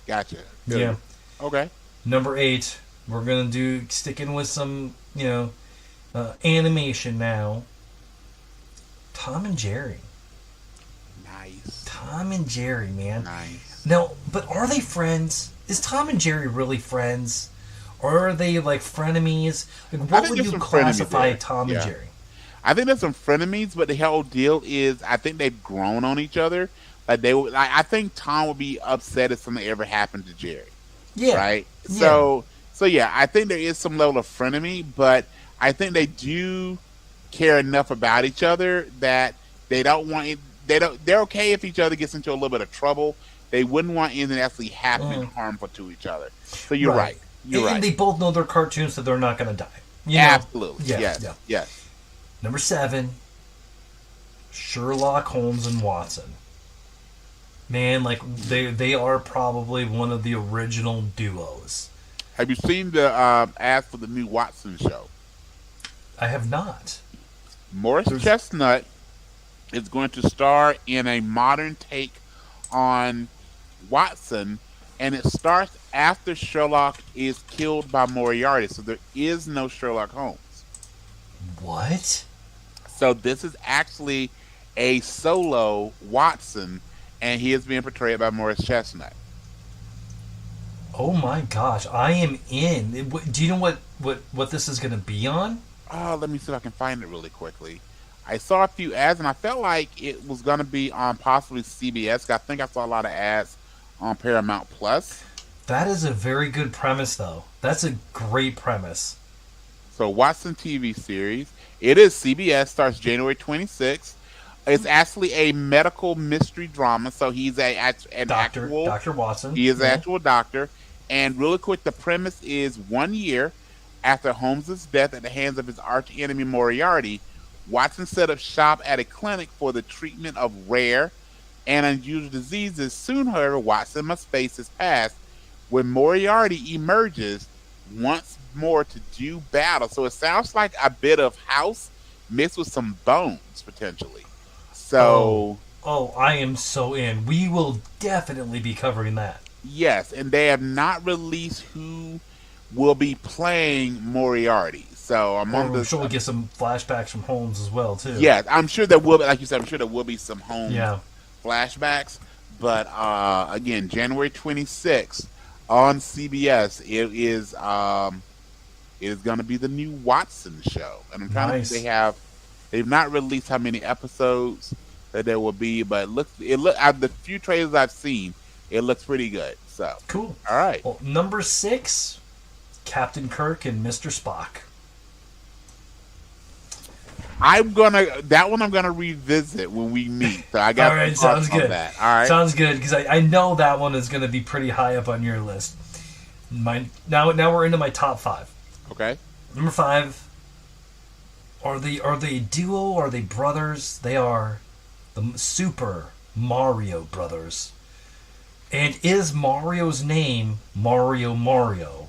Gotcha. Good. Yeah. Okay. Number 8, we're gonna sticking with some, animation now. Tom and Jerry. Nice. Tom and Jerry, man. Nice. Now, but are they friends? Is Tom and Jerry really friends? Or are they, frenemies? What would you classify Tom and Jerry? I think there's some frenemies, but the whole deal is I think they've grown on each other. I think Tom would be upset if something ever happened to Jerry. Yeah. Right? Yeah. So yeah, I think there is some level of frenemy, but I think they do care enough about each other that they don't want it. They're okay if each other gets into a little bit of trouble. They wouldn't want anything to actually happen harmful to each other. So you're right. And they both know their cartoons, so they're not going to die. Absolutely. Yeah, Yes. Number 7, Sherlock Holmes and Watson. Man, they are probably one of the original duos. Have you seen the ad for the new Watson show? I have not. Morris Chestnut is going to star in a modern take on Watson, and it starts after Sherlock is killed by Moriarty, so there is no Sherlock Holmes. What? So this is actually a solo Watson, and he is being portrayed by Morris Chestnut. Oh my gosh, I am in. Do you know what this is going to be on? Oh, let me see if I can find it really quickly. I saw a few ads, and I felt like it was going to be on possibly CBS. I think I saw a lot of ads on Paramount Plus. That is a very good premise, though. That's a great premise. So, Watson TV series. It is CBS, starts January 26th. It's actually a medical mystery drama, so he's an actual... Dr. Watson. He is an actual doctor. And really quick, the premise is 1 year after Holmes' death at the hands of his arch enemy Moriarty, Watson set up shop at a clinic for the treatment of rare and unusual diseases. Soon, however, Watson must face his past when Moriarty emerges once more to do battle. So it sounds like a bit of House mixed with some Bones, potentially. So... Oh, I am so in. We will definitely be covering that. Yes, and they have not released who will be playing Moriarty. So I'm sure we'll get some flashbacks from Holmes as well, too. Yeah, I'm sure there will be, like you said, I'm sure there will be some Holmes flashbacks. But again, January 26th on CBS, it is going to be the new Watson show. And I'm trying to think, they've not released how many episodes that there will be, but it look out the few trailers I've seen, it looks pretty good. So cool. All right. Well, number 6, Captain Kirk and Mr. Spock. I'm gonna revisit when we meet. So I got all right. Sounds good. That. All right. Sounds good because I know that one is going to be pretty high up on your list. Now we're into my top 5. Okay. Number 5. Are they a duo? Are they brothers? They are the Super Mario Brothers. And is Mario's name Mario?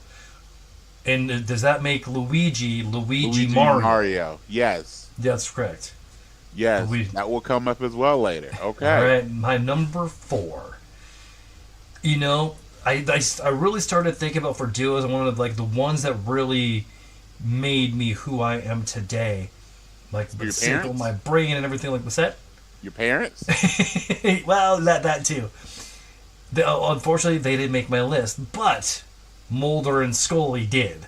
And does that make Luigi Mario? Yes. That's correct. Yes. That will come up as well later. Okay. All right. My number 4. You know, I really started thinking about for duos. One of the ones that really made me who I am today. Like the circle my brain and everything like that. Your parents? Well, that too. Unfortunately, they didn't make my list, but Mulder and Scully did.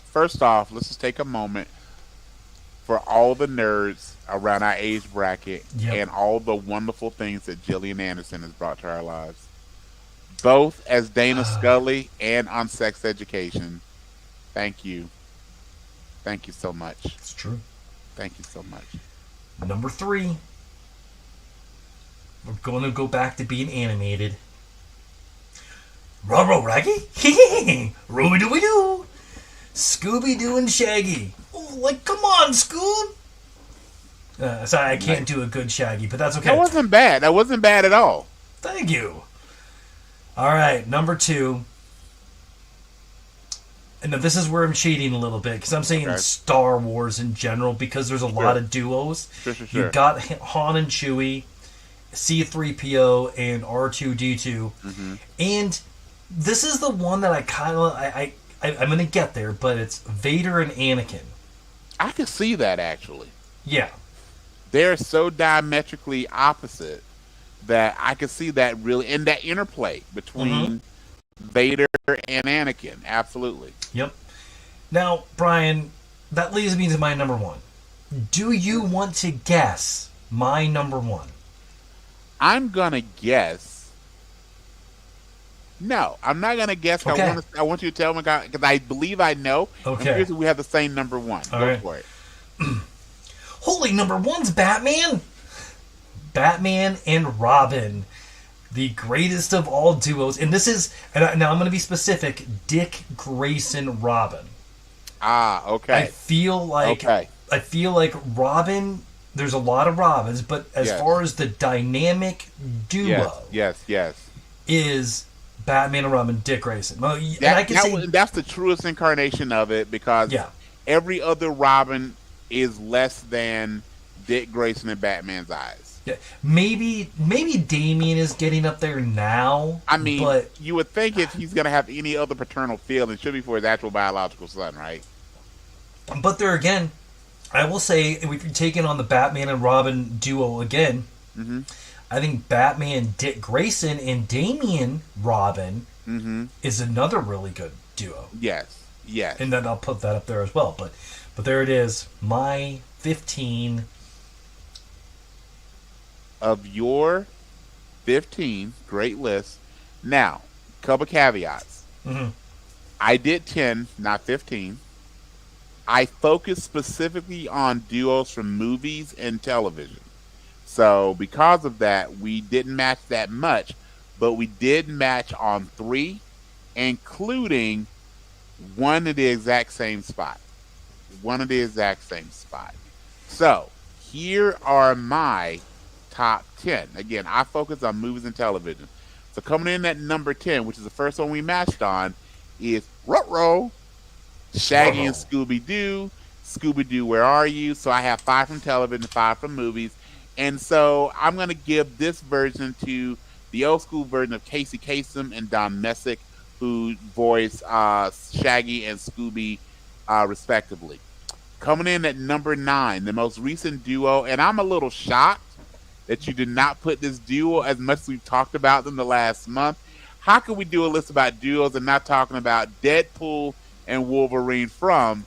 First off, let's just take a moment for all the nerds around our age bracket and all the wonderful things that Gillian Anderson has brought to our lives. Both as Dana Scully and on Sex Education. Thank you. Thank you so much. It's true. Thank you so much. Number 3. We're going to go back to being animated. Ruh-roh, Raggy? Rooby-dooby-doo. Scooby-Doo and Shaggy. Oh, come on, Scoob. Sorry, I can't do a good Shaggy, but that's okay. That wasn't bad. That wasn't bad at all. Thank you. All right, number 2. And this is where I'm cheating a little bit, because I'm saying Star Wars in general, because there's a lot of duos. Sure. You've got Han and Chewie, C-3PO, and R2-D2. Mm-hmm. And this is the one that I'm going to get there, but it's Vader and Anakin. I can see that, actually. Yeah. They're so diametrically opposite that I can see that really, and that interplay between Vader and Anakin. Absolutely. Yep. Now, Brian, that leads me to my number 1. Do you want to guess my number 1? I'm going to guess. No, I'm not going to guess. Okay. I want you to tell me, because I believe I know. Okay. Here's we have the same number 1. Go for it. Holy, number 1's Batman. Batman and Robin. The greatest of all duos. And this is, now I'm going to be specific, Dick Grayson Robin. Okay. I feel like Robin, there's a lot of Robins, but as far as the dynamic duo yes, is Batman and Robin, Dick Grayson. Well, that's the truest incarnation of it, because every other Robin is less than Dick Grayson in Batman's eyes. Yeah, maybe Damian is getting up there now. I mean, but you would think if he's going to have any other paternal feeling, it should be for his actual biological son, right? But there again, I will say, if you're taking on the Batman and Robin duo again, I think Batman, Dick Grayson, and Damian Robin is another really good duo. Yes. And then I'll put that up there as well. But there it is, my 15. Of your 15, great list. Now, couple caveats. I did 10, not 15. I focused specifically on duos from movies and television. So because of that, we didn't match that much, but we did match on 3, including one of the exact same spot. So here are my top 10. Again, I focus on movies and television. So coming in at number 10, which is the first one we matched on, is Ruh-Roh, Shaggy and Ruh-Roh. Scooby-Doo. Scooby-Doo, Where Are You? So I have 5 from television, 5 from movies. And so I'm going to give this version to the old school version of Casey Kasem and Don Messick, who voice Shaggy and Scooby respectively. Coming in at number 9, the most recent duo, and I'm a little shocked that you did not put this duo as much as we've talked about them the last month. How can we do a list about duos and not talking about Deadpool and Wolverine from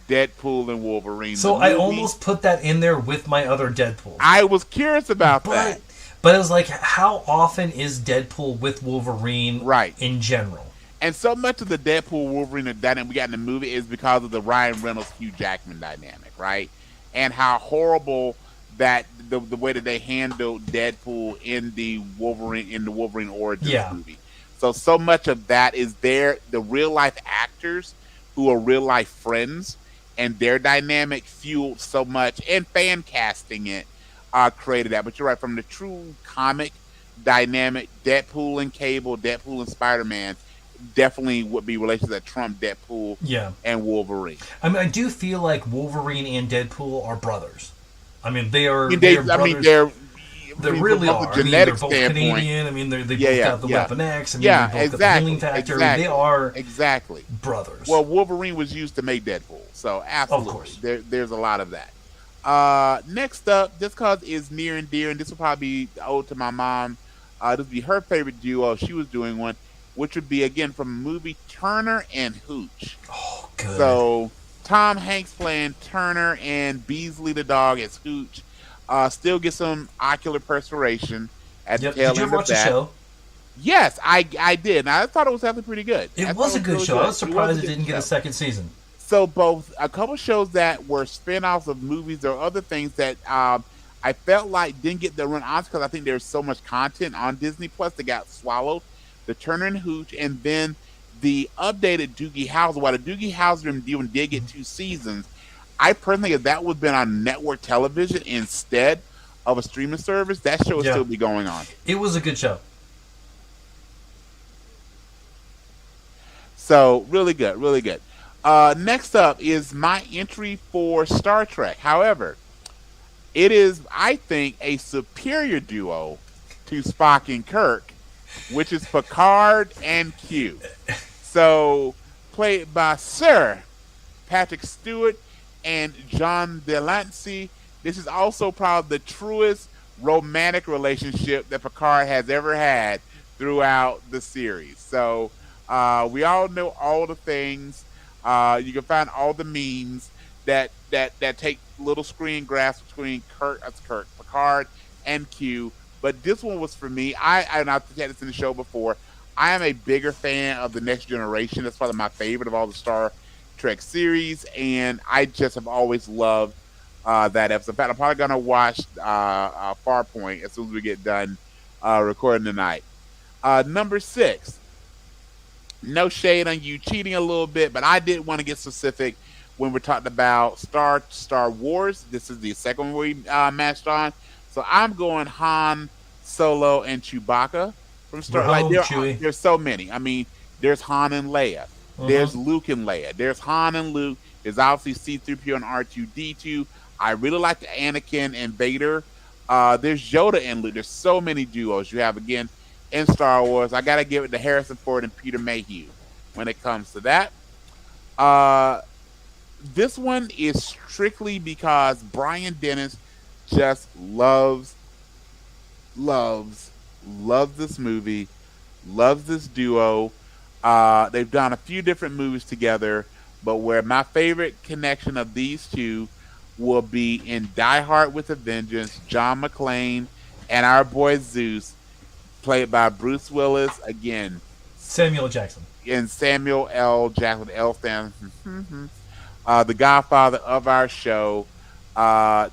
Deadpool and Wolverine? So I almost put that in there with my other Deadpool. I was curious about that. But it was like, how often is Deadpool with Wolverine in general? And so much of the Deadpool Wolverine dynamic we got in the movie is because of the Ryan Reynolds Hugh Jackman dynamic, right? And how horrible that the way that they handled Deadpool in the Wolverine Origins movie. So much of that is the real life actors who are real life friends, and their dynamic fueled so much, and fan casting it created that. But you're right, from the true comic dynamic, Deadpool and Cable, Deadpool and Spider-Man definitely would be relations that trump Deadpool and Wolverine. I mean, I do feel like Wolverine and Deadpool are brothers. I mean, they are brothers. I mean, they really are. I mean, they're both Canadian. I mean, they both got the Weapon X. I mean, they both got the healing factor. They are brothers. Well, Wolverine was used to make Deadpool, so absolutely. Of course. There's a lot of that. Next up, this cause is near and dear, and this will probably be owed to my mom. This would be her favorite duo. She was doing one, which would be, again, from the movie Turner and Hooch. Oh, good. So Tom Hanks playing Turner and Beasley the dog as Hooch. Still get some ocular perspiration at the tail end of that. Did you ever watch the show? Yes, I did. And I thought it was actually pretty good. It was a good show. I was surprised it didn't get a second season. So both a couple shows that were spin-offs of movies or other things that I felt like didn't get the run on because I think there's so much content on Disney Plus that got swallowed. The Turner and Hooch, and then the updated Doogie Howser. While the Doogie Howser did get 2 seasons, I personally think if that would have been on network television instead of a streaming service, that show would still be going on. It was a good show. So, really good, really good. Next up is my entry for Star Trek. However, it is, I think, a superior duo to Spock and Kirk, which is Picard and Q. So, played by Sir Patrick Stewart and John Delancey. This is also probably the truest romantic relationship that Picard has ever had throughout the series. So, we all know all the things. You can find all the memes that take little screen grabs between Picard and Q. But this one was for me. I've had this in the show before. I am a bigger fan of the Next Generation. That's probably my favorite of all the Star Trek series, and I just have always loved that episode. In fact, I'm probably gonna watch Farpoint as soon as we get done recording tonight. Number 6. No shade on you cheating a little bit, but I did want to get specific when we're talking about Star Wars. This is the second one we matched on. So I'm going Han, Solo, and Chewbacca from Star Wars. There's so many. I mean, there's Han and Leia. There's Luke and Leia. There's Han and Luke. There's obviously C-3PO and R2-D2. I really like the Anakin and Vader. There's Yoda and Luke. There's so many duos you have, again, in Star Wars. I got to give it to Harrison Ford and Peter Mayhew when it comes to that. This one is strictly because Brian Dennis just loves this movie, loves this duo. They've done a few different movies together, but where my favorite connection of these two will be in Die Hard with a Vengeance, John McClane and our boy Zeus, played by Bruce Willis, again. Samuel Jackson. And Samuel L. Jackson, L. Stan, the Godfather of our show. It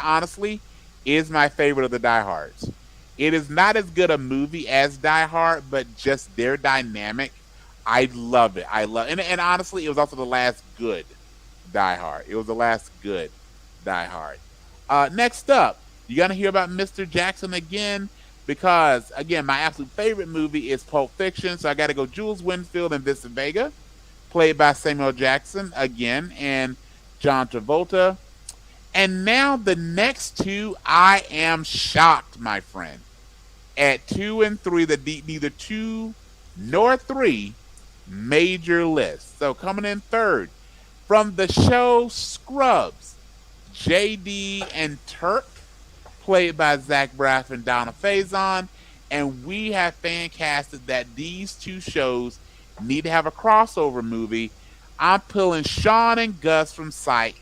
honestly is my favorite of the Die Hards. It is not as good a movie as Die Hard, but just their dynamic, I love it. And honestly, it was also the last good Die Hard. It was the last good Die Hard. Next up, you're going to hear about Mr. Jackson again because, again, my absolute favorite movie is Pulp Fiction. So I got to go Jules Winfield and Vincent Vega, played by Samuel Jackson again, and John Travolta. And now the next two, I am shocked, my friend. At 2 and 3, neither 2 nor 3 made your list. So coming in third, from the show Scrubs, JD and Turk, played by Zach Braff and Donna Faison. And we have fan casted that these two shows need to have a crossover movie. I'm pulling Sean and Gus from Psych,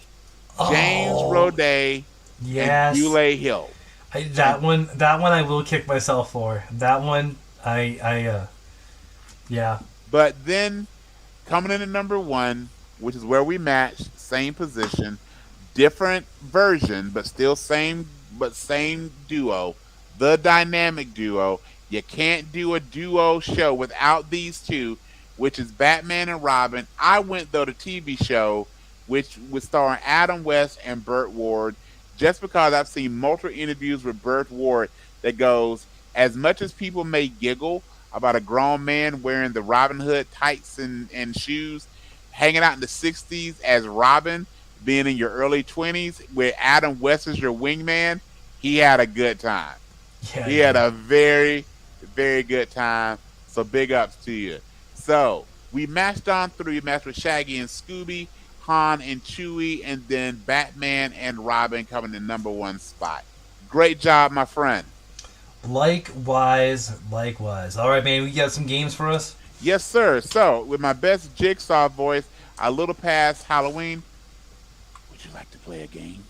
James Roday, and Gule Hill. That one I will kick myself for. That one, yeah. But then, coming in at number 1, which is where we matched, same position, different version, but still same duo, the dynamic duo. You can't do a duo show without these two, which is Batman and Robin. I went, though, to TV show, which was starring Adam West and Burt Ward, just because I've seen multiple interviews with Burt Ward that goes, as much as people may giggle about a grown man wearing the Robin Hood tights and shoes, hanging out in the 60s as Robin, being in your early 20s, where Adam West is your wingman, he had a good time. Yeah, he had a very, very good time. So big ups to you. So we matched on 3. We matched with Shaggy and Scooby, Han and Chewie, and then Batman and Robin coming in number 1 spot. Great job, my friend. Likewise. All right, man, we got some games for us? Yes, sir. So, with my best Jigsaw voice, a little past Halloween, would you like to play a game?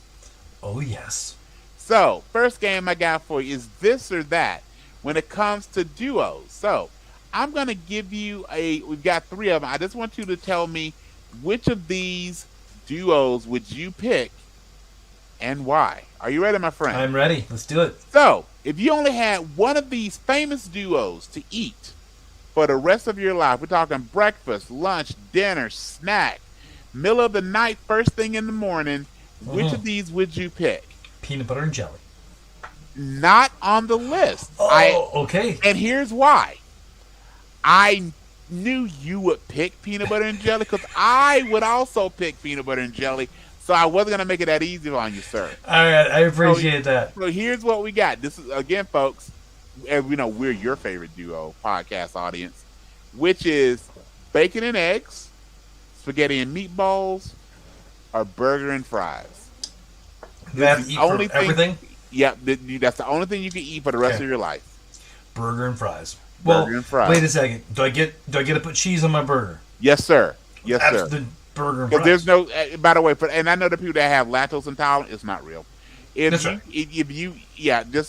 Oh, yes. So, first game I got for you is this or that when it comes to duos. So, I'm going to give you we've got 3 of them. I just want you to tell me which of these duos would you pick and why. Are you ready, my friend? I'm ready. Let's do it. So, if you only had one of these famous duos to eat for the rest of your life, we're talking breakfast, lunch, dinner, snack, middle of the night, first thing in the morning, which of these would you pick? Peanut butter and jelly. Not on the list. Okay. And here's why. I knew you would pick peanut butter and jelly because I would also pick peanut butter and jelly. So I wasn't going to make it that easy on you, sir. All right, I appreciate that. So here's what we got. This is, again, folks, and we know we're your favorite duo podcast audience, which is bacon and eggs, spaghetti and meatballs, or burger and fries. That's everything? Yep, that's the only thing you can eat for the rest of your life. Burger and fries. Burger and fries. Wait a second. Do I get to put cheese on my burger? Yes, sir. Yes, That's sir. The burger and fries. There's no. By the way, and I know the people that have lactose intolerance, it's not real. Just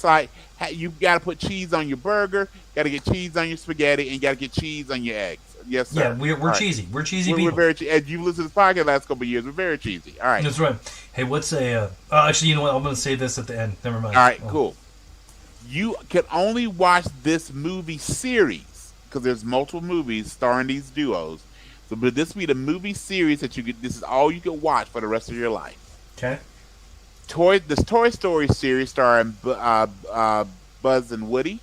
like you got to put cheese on your burger, got to get cheese on your spaghetti, and you got to get cheese on your eggs. Yes, sir. Yeah, we're cheesy. We're cheesy people. We're very as you've listened to this podcast the last couple of years, we're very cheesy. All right. That's right. Hey, what's a... actually, you know what? I'm going to say this at the end. Never mind. All right, cool. You can only watch this movie series because there's multiple movies starring these duos. So, but this will be the movie series that you get. This is all you can watch for the rest of your life. Okay. This Toy Story series starring Buzz and Woody.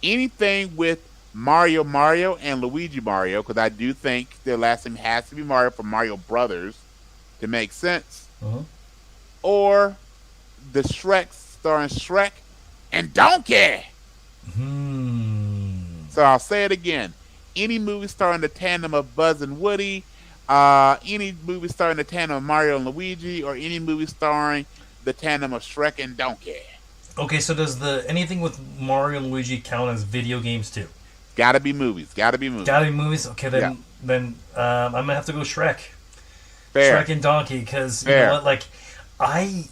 Anything with Mario and Luigi Mario, because I do think their last name has to be Mario for Mario Brothers to make sense. Or the Shrek starring Shrek and Donkey. So I'll say it again. Any movie starring the tandem of Buzz and Woody, any movie starring the tandem of Mario and Luigi, or any movie starring the tandem of Shrek and Donkey. Okay, so does anything with Mario and Luigi count as video games too? Gotta be movies. Gotta be movies. Okay, then I'm gonna have to go Shrek. Fair. Shrek and Donkey, because you know what? Like, I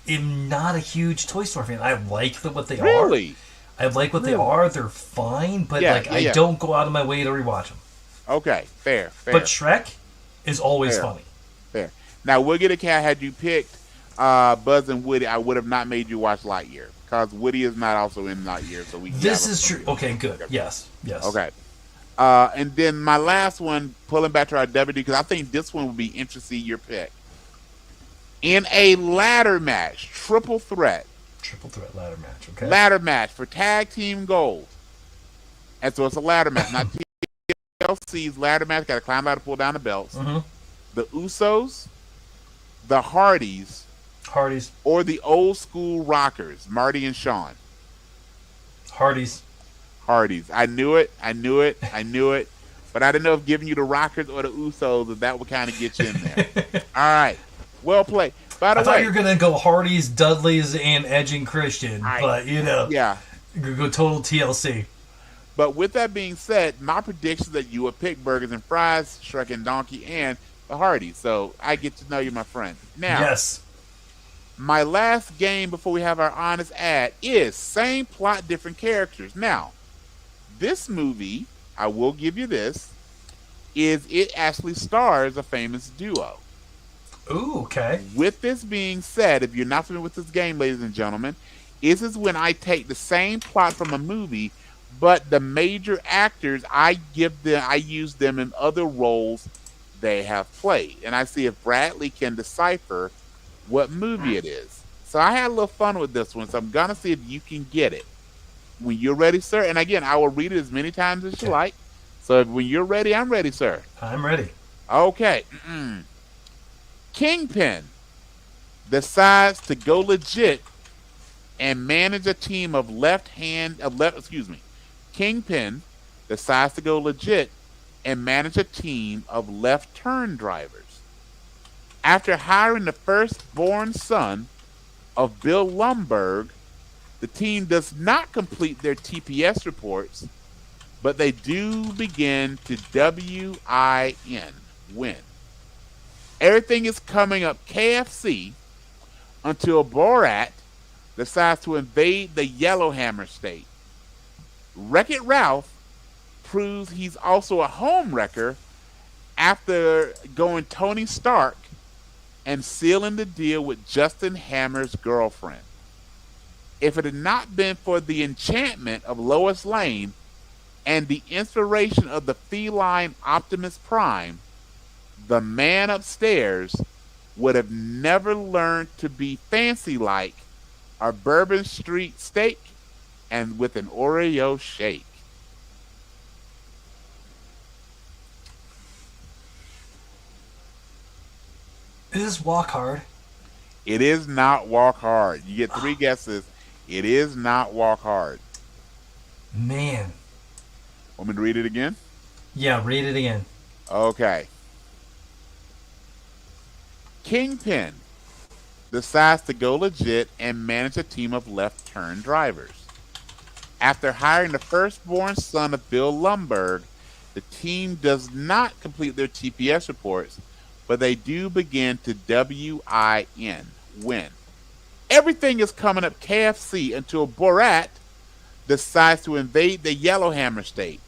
am not a huge Toy Story fan. I like what they are. Really? I like what they are. They're fine, but I don't go out of my way to rewatch them. Okay, fair. But Shrek is always funny. Fair. Now, we'll get a cat. Had you picked Buzz and Woody, I would have not made you watch Lightyear because Woody is not also in Lightyear. So this is true. Okay, good. Yes. Okay. And then my last one, pulling back to our WD, because I think this one would be interesting. Your pick in a ladder match, triple threat ladder match. Okay. ladder match for tag team gold. And so it's a ladder match, not TLC's ladder match. Got to climb ladder, pull down the belts. Mm-hmm. The Usos, the Hardys, or the old school Rockers, Marty and Shawn. Hardys. I knew it. But I didn't know if giving you the Rockers or the Usos, that would kind of get you in there. All right. Well played. By the way, I thought you were going to go Hardys, Dudleys, and Edge and Christian. But, yeah. You go total TLC. But with that being said, my prediction is that you would pick Burgers and Fries, Shrek and Donkey, and the Hardys. So I get to know you, my friend. Now, yes. My last game before we have our honest ad is same plot, different characters. Now, this movie, I will give you this, is it actually stars a famous duo. Ooh, okay. With this being said, if you're not familiar with this game, ladies and gentlemen, this is when I take the same plot from a movie, but the major actors, I use them in other roles they have played. And I see if Bradley can decipher what movie it is. So I had a little fun with this one, so I'm going to see if you can get it. When you're ready, sir, and again, I will read it as many times as you like. So when you're ready, I'm ready, sir. I'm ready. Okay. Kingpin decides to go legit and manage a team of Kingpin decides to go legit and manage a team of left turn drivers. After hiring the firstborn son of Bill Lumbergh, the team does not complete their TPS reports, but they do begin to win. Everything is coming up KFC until Borat decides to invade the Yellowhammer state. Wreck-It Ralph proves he's also a homewrecker after going Tony Stark and sealing the deal with Justin Hammer's girlfriend. If it had not been for the enchantment of Lois Lane and the inspiration of the feline Optimus Prime, the man upstairs would have never learned to be fancy like a Bourbon Street steak and with an Oreo shake. Is this Walk Hard? It is not Walk Hard. You get 3 guesses. It is not Walk Hard. Man. Want me to read it again? Yeah, read it again. Okay. Kingpin decides to go legit and manage a team of left-turn drivers. After hiring the firstborn son of Bill Lumbergh, the team does not complete their TPS reports, but they do begin to win. Everything is coming up KFC until Borat decides to invade the Yellowhammer state.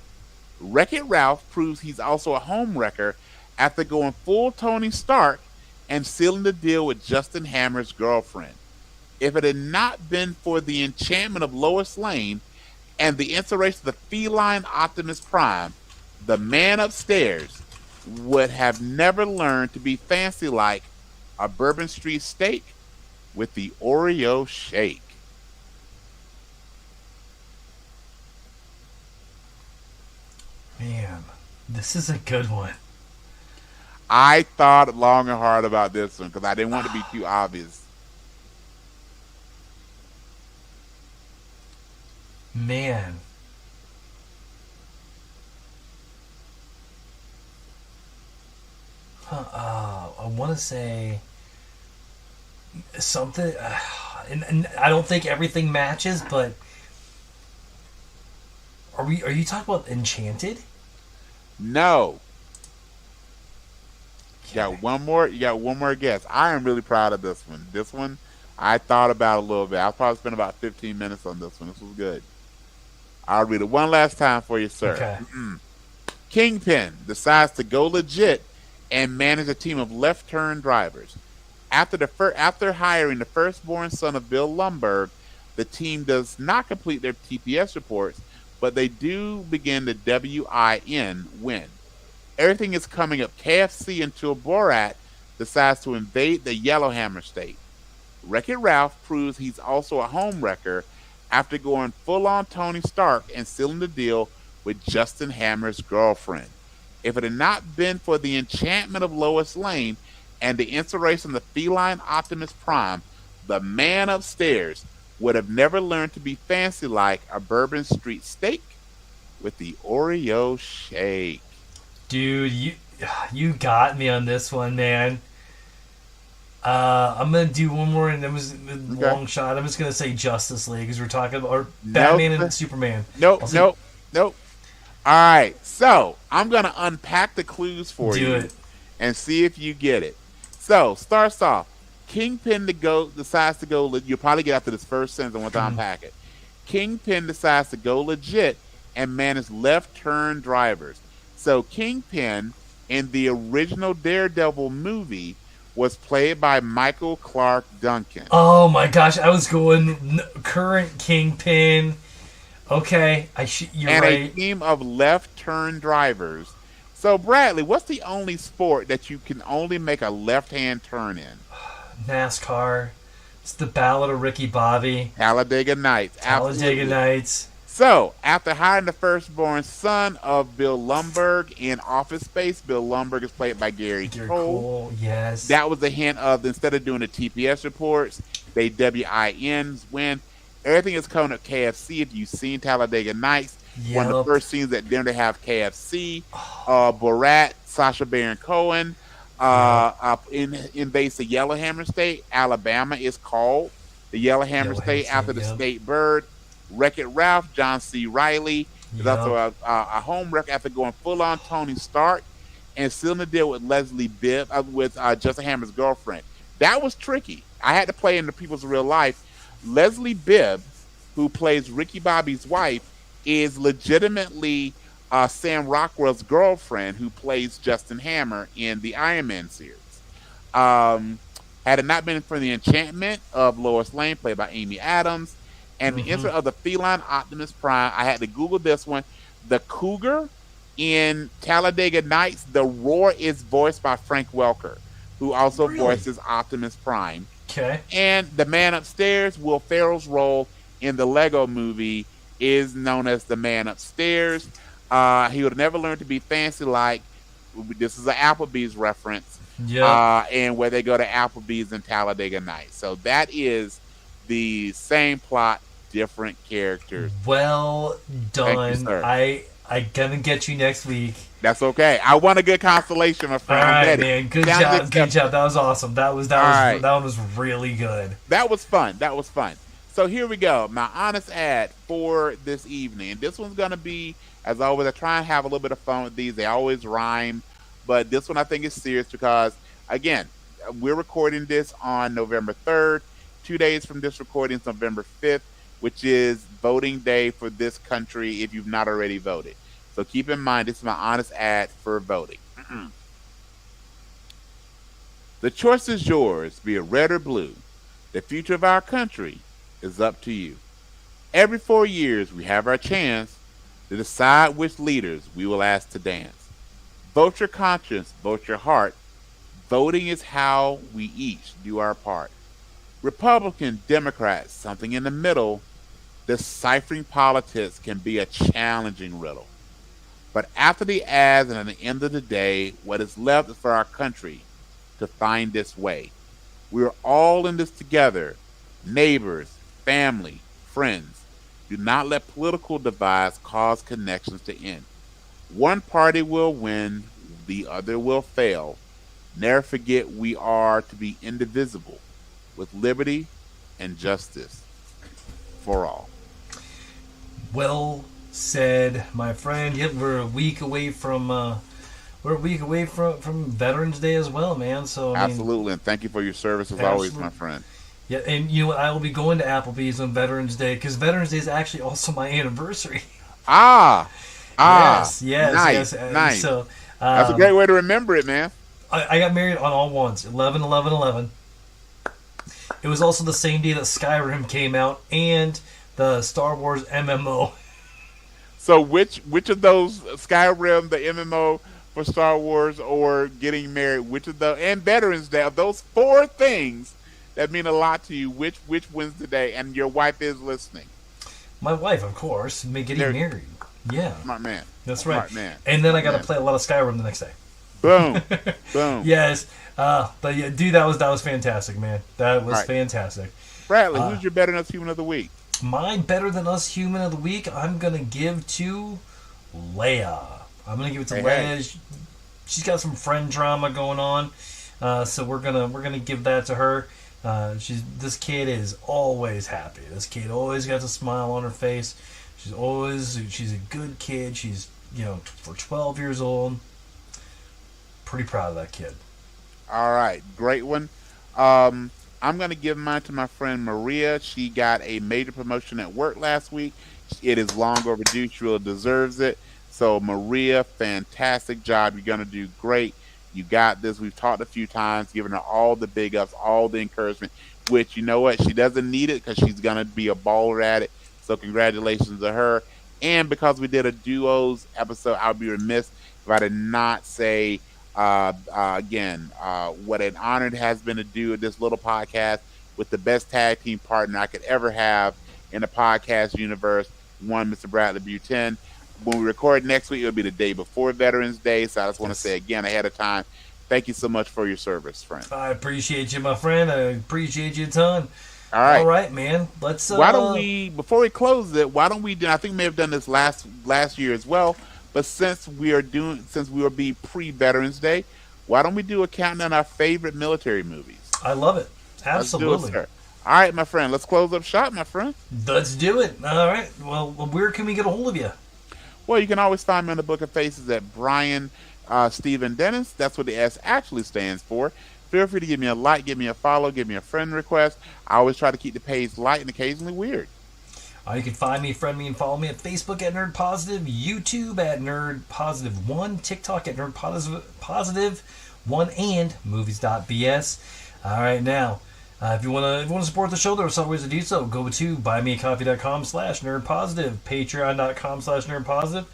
Wreck-It Ralph proves he's also a homewrecker after going full Tony Stark and sealing the deal with Justin Hammer's girlfriend. If it had not been for the enchantment of Lois Lane and the inspiration of the feline Optimus Prime, the man upstairs would have never learned to be fancy like a Bourbon Street steak with the Oreo shake. Man, this is a good one. I thought long and hard about this one because I didn't want to be too obvious. Man. I want to say something, and I don't think everything matches, but are you talking about Enchanted? No. You got one more guess. I am really proud of this one. This one I thought about a little bit. I probably spent about 15 minutes on this one. This was good. I'll read it one last time for you, sir. Okay. Kingpin decides to go legit and manage a team of left-turn drivers. After hiring the firstborn son of Bill Lumbergh, the team does not complete their TPS reports, but they do begin the WIN win. Everything is coming up KFC until Borat decides to invade the Yellowhammer state. Wreck-It Ralph proves he's also a home wrecker after going full-on Tony Stark and sealing the deal with Justin Hammer's girlfriend. If it had not been for the enchantment of Lois Lane and the inspiration of the feline Optimus Prime, the man upstairs would have never learned to be fancy like a Bourbon Street steak with the Oreo shake. Dude, you got me on this one, man. I'm gonna do one more, and it was a long shot. I'm just gonna say Justice League because we're talking about or Batman and Superman. Nope. All right, so I'm gonna unpack the clues for you and see if you get it. So starts off. Kingpin decides to go. You'll probably get after this first sentence. I want to unpack it. Kingpin decides to go legit and manage left-turn drivers. So Kingpin in the original Daredevil movie was played by Michael Clark Duncan. Oh my gosh, I was going current Kingpin. Okay, you're and right. A team of left-turn drivers. So Bradley, what's the only sport that you can only make a left-hand turn in? NASCAR. It's the Ballad of Ricky Bobby. Talladega Nights. Talladega Nights. So, after hiring the firstborn son of Bill Lumbergh in Office Space, Bill Lumbergh is played by Gary Cole. Yes. That was the hint of, instead of doing the TPS reports, they WINs win. Everything is coming up KFC. If you've seen Talladega Nights, one of the first scenes at dinner, they have KFC. Borat, Sacha Baron Cohen, invades the Yellowhammer State. Alabama is called the Yellowhammer State after the state bird. Wreck-It Ralph, John C. Reilly, is also a home wreck after going full-on Tony Stark and sealing the deal with Leslie Bibb, with Justin Hammer's girlfriend. That was tricky. I had to play into people's real life. Leslie Bibb, who plays Ricky Bobby's wife, is legitimately Sam Rockwell's girlfriend, who plays Justin Hammer in the Iron Man series. Had it not been for the enchantment of Lois Lane, played by Amy Adams, and the insert of the feline Optimus Prime, I had to Google this one. The cougar in Talladega Nights, the roar is voiced by Frank Welker, who also voices Optimus Prime. Okay. And the man upstairs, Will Ferrell's role in the Lego movie, is known as the man upstairs. He would never learn to be fancy like, this is an Applebee's reference, and where they go to Applebee's in Talladega Nights. So that is the same plot, different characters. Well done. Thank you, sir. I gonna get you next week. That's okay. I want a good constellation, my friend. All right, man. Good job. Good job. That was awesome. That one was really good. That was fun. So here we go. My honest ad for this evening. And this one's gonna be, as always, I try and have a little bit of fun with these. They always rhyme, but this one I think is serious because, again, we're recording this on November 3rd. 2 days from this recording is November 5th, which is voting day for this country if you've not already voted. So keep in mind, this is my honest ad for voting. The choice is yours, be it red or blue. The future of our country is up to you. Every 4 years, we have our chance to decide which leaders we will ask to dance. Vote your conscience, vote your heart. Voting is how we each do our part. Republican, Democrats, something in the middle, deciphering politics can be a challenging riddle. But after the ads and at the end of the day, what is left is for our country to find its way. We're all in this together, neighbors, family, friends. Do not let political divides cause connections to end. One party will win, the other will fail. Never forget we are to be indivisible, with liberty and justice for all. Well said, my friend. Yep, we're a week away from Veterans Day as well, man. So absolutely, and thank you for your service as always, my friend. Yeah, and you know what? I will be going to Applebee's on Veterans Day because Veterans Day is actually also my anniversary. Yes, nice. So that's a great way to remember it, man. I got married on all ones, 11/11/11. It was also the same day that Skyrim came out and the Star Wars MMO So which of those, Skyrim, the MMO for Star Wars, or getting married, which of the, and Veterans Day, of those four things that mean a lot to you, which wins today? And your wife is listening. My wife, of course, getting married. Yeah. Smart man. That's right. Smart man. And then I got to play a lot of Skyrim the next day. Boom. Boom. Yes. But yeah, dude, that was fantastic, man. That was fantastic. Bradley, who's your Better Than Us Human of the Week? My Better Than Us Human of the Week, I'm going to give to Leia. I'm going to give it to Leia. She's got some friend drama going on. So we're gonna give that to her. This kid is always happy. This kid always got a smile on her face. She's a good kid. She's, for 12 years old. Pretty proud of that kid. All right, great one. I'm going to give mine to my friend Maria. She got a major promotion at work last week. It is long overdue. She really deserves it. So, Maria, fantastic job. You're going to do great. You got this. We've talked a few times, giving her all the big ups, all the encouragement, which, you know what? She doesn't need it because she's going to be a baller at it. So, congratulations to her. And because we did a duos episode, I would be remiss if I did not say again, what an honor it has been to do this little podcast with the best tag team partner I could ever have in the podcast universe, one Mr. Bradley Buten. When we record next week, it'll be the day before Veterans Day, so I just want to say again ahead of time, thank you so much for your service, friend. I appreciate you, my friend. I appreciate you a ton. All right, man. Let's. Why don't we, before we close it? Why don't we do? I think we may have done this last year as well. But since we will be pre-Veterans Day, why don't we do a countdown of our favorite military movies? I love it. Absolutely. Let's do it, sir. All right, my friend. Let's close up shop, my friend. Let's do it. All right. Well, where can we get a hold of you? Well, you can always find me on the Book of Faces at Brian Stephen Dennis. That's what the S actually stands for. Feel free to give me a like, give me a follow, give me a friend request. I always try to keep the page light and occasionally weird. You can find me, friend me, and follow me at Facebook at Nerd Positive, YouTube at Nerd Positive 1, TikTok at Nerd Positive 1, and movies.bs. All right, now, if you want to support the show, there are some ways to do so. Go to buymeacoffee.com/nerdpositive, patreon.com/nerdpositive,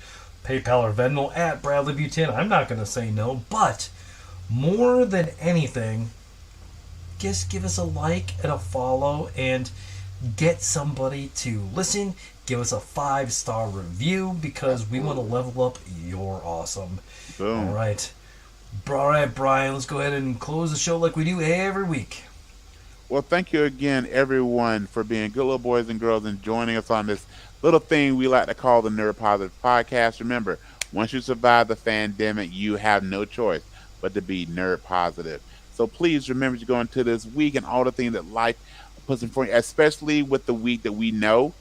PayPal or Venmo at Bradley Buten. I'm not going to say no, but more than anything, just give us a like and a follow and get somebody to listen. Give us a 5-star review because we want to level up your awesome. Boom. All right, Brian, let's go ahead and close the show like we do every week. Well, thank you again, everyone, for being good little boys and girls and joining us on this little thing we like to call the Nerd Positive Podcast. Remember, once you survive the pandemic, you have no choice but to be nerd positive. So please remember to go into this week and all the things that life puts in front of you, especially with the week that we know.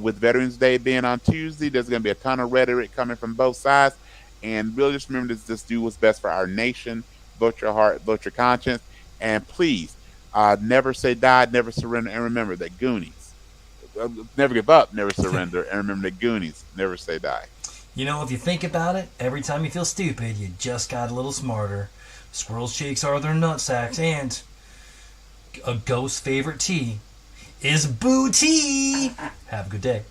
With Veterans Day being on Tuesday, there's going to be a ton of rhetoric coming from both sides. And really just remember to just do what's best for our nation. Vote your heart, vote your conscience. And please, never say die, never surrender. And remember that Goonies, never give up, never surrender. And remember that Goonies, never say die. If you think about it, every time you feel stupid, you just got a little smarter. Squirrels' shakes are their nutsacks, and a ghost's favorite tea is booty. Have a good day.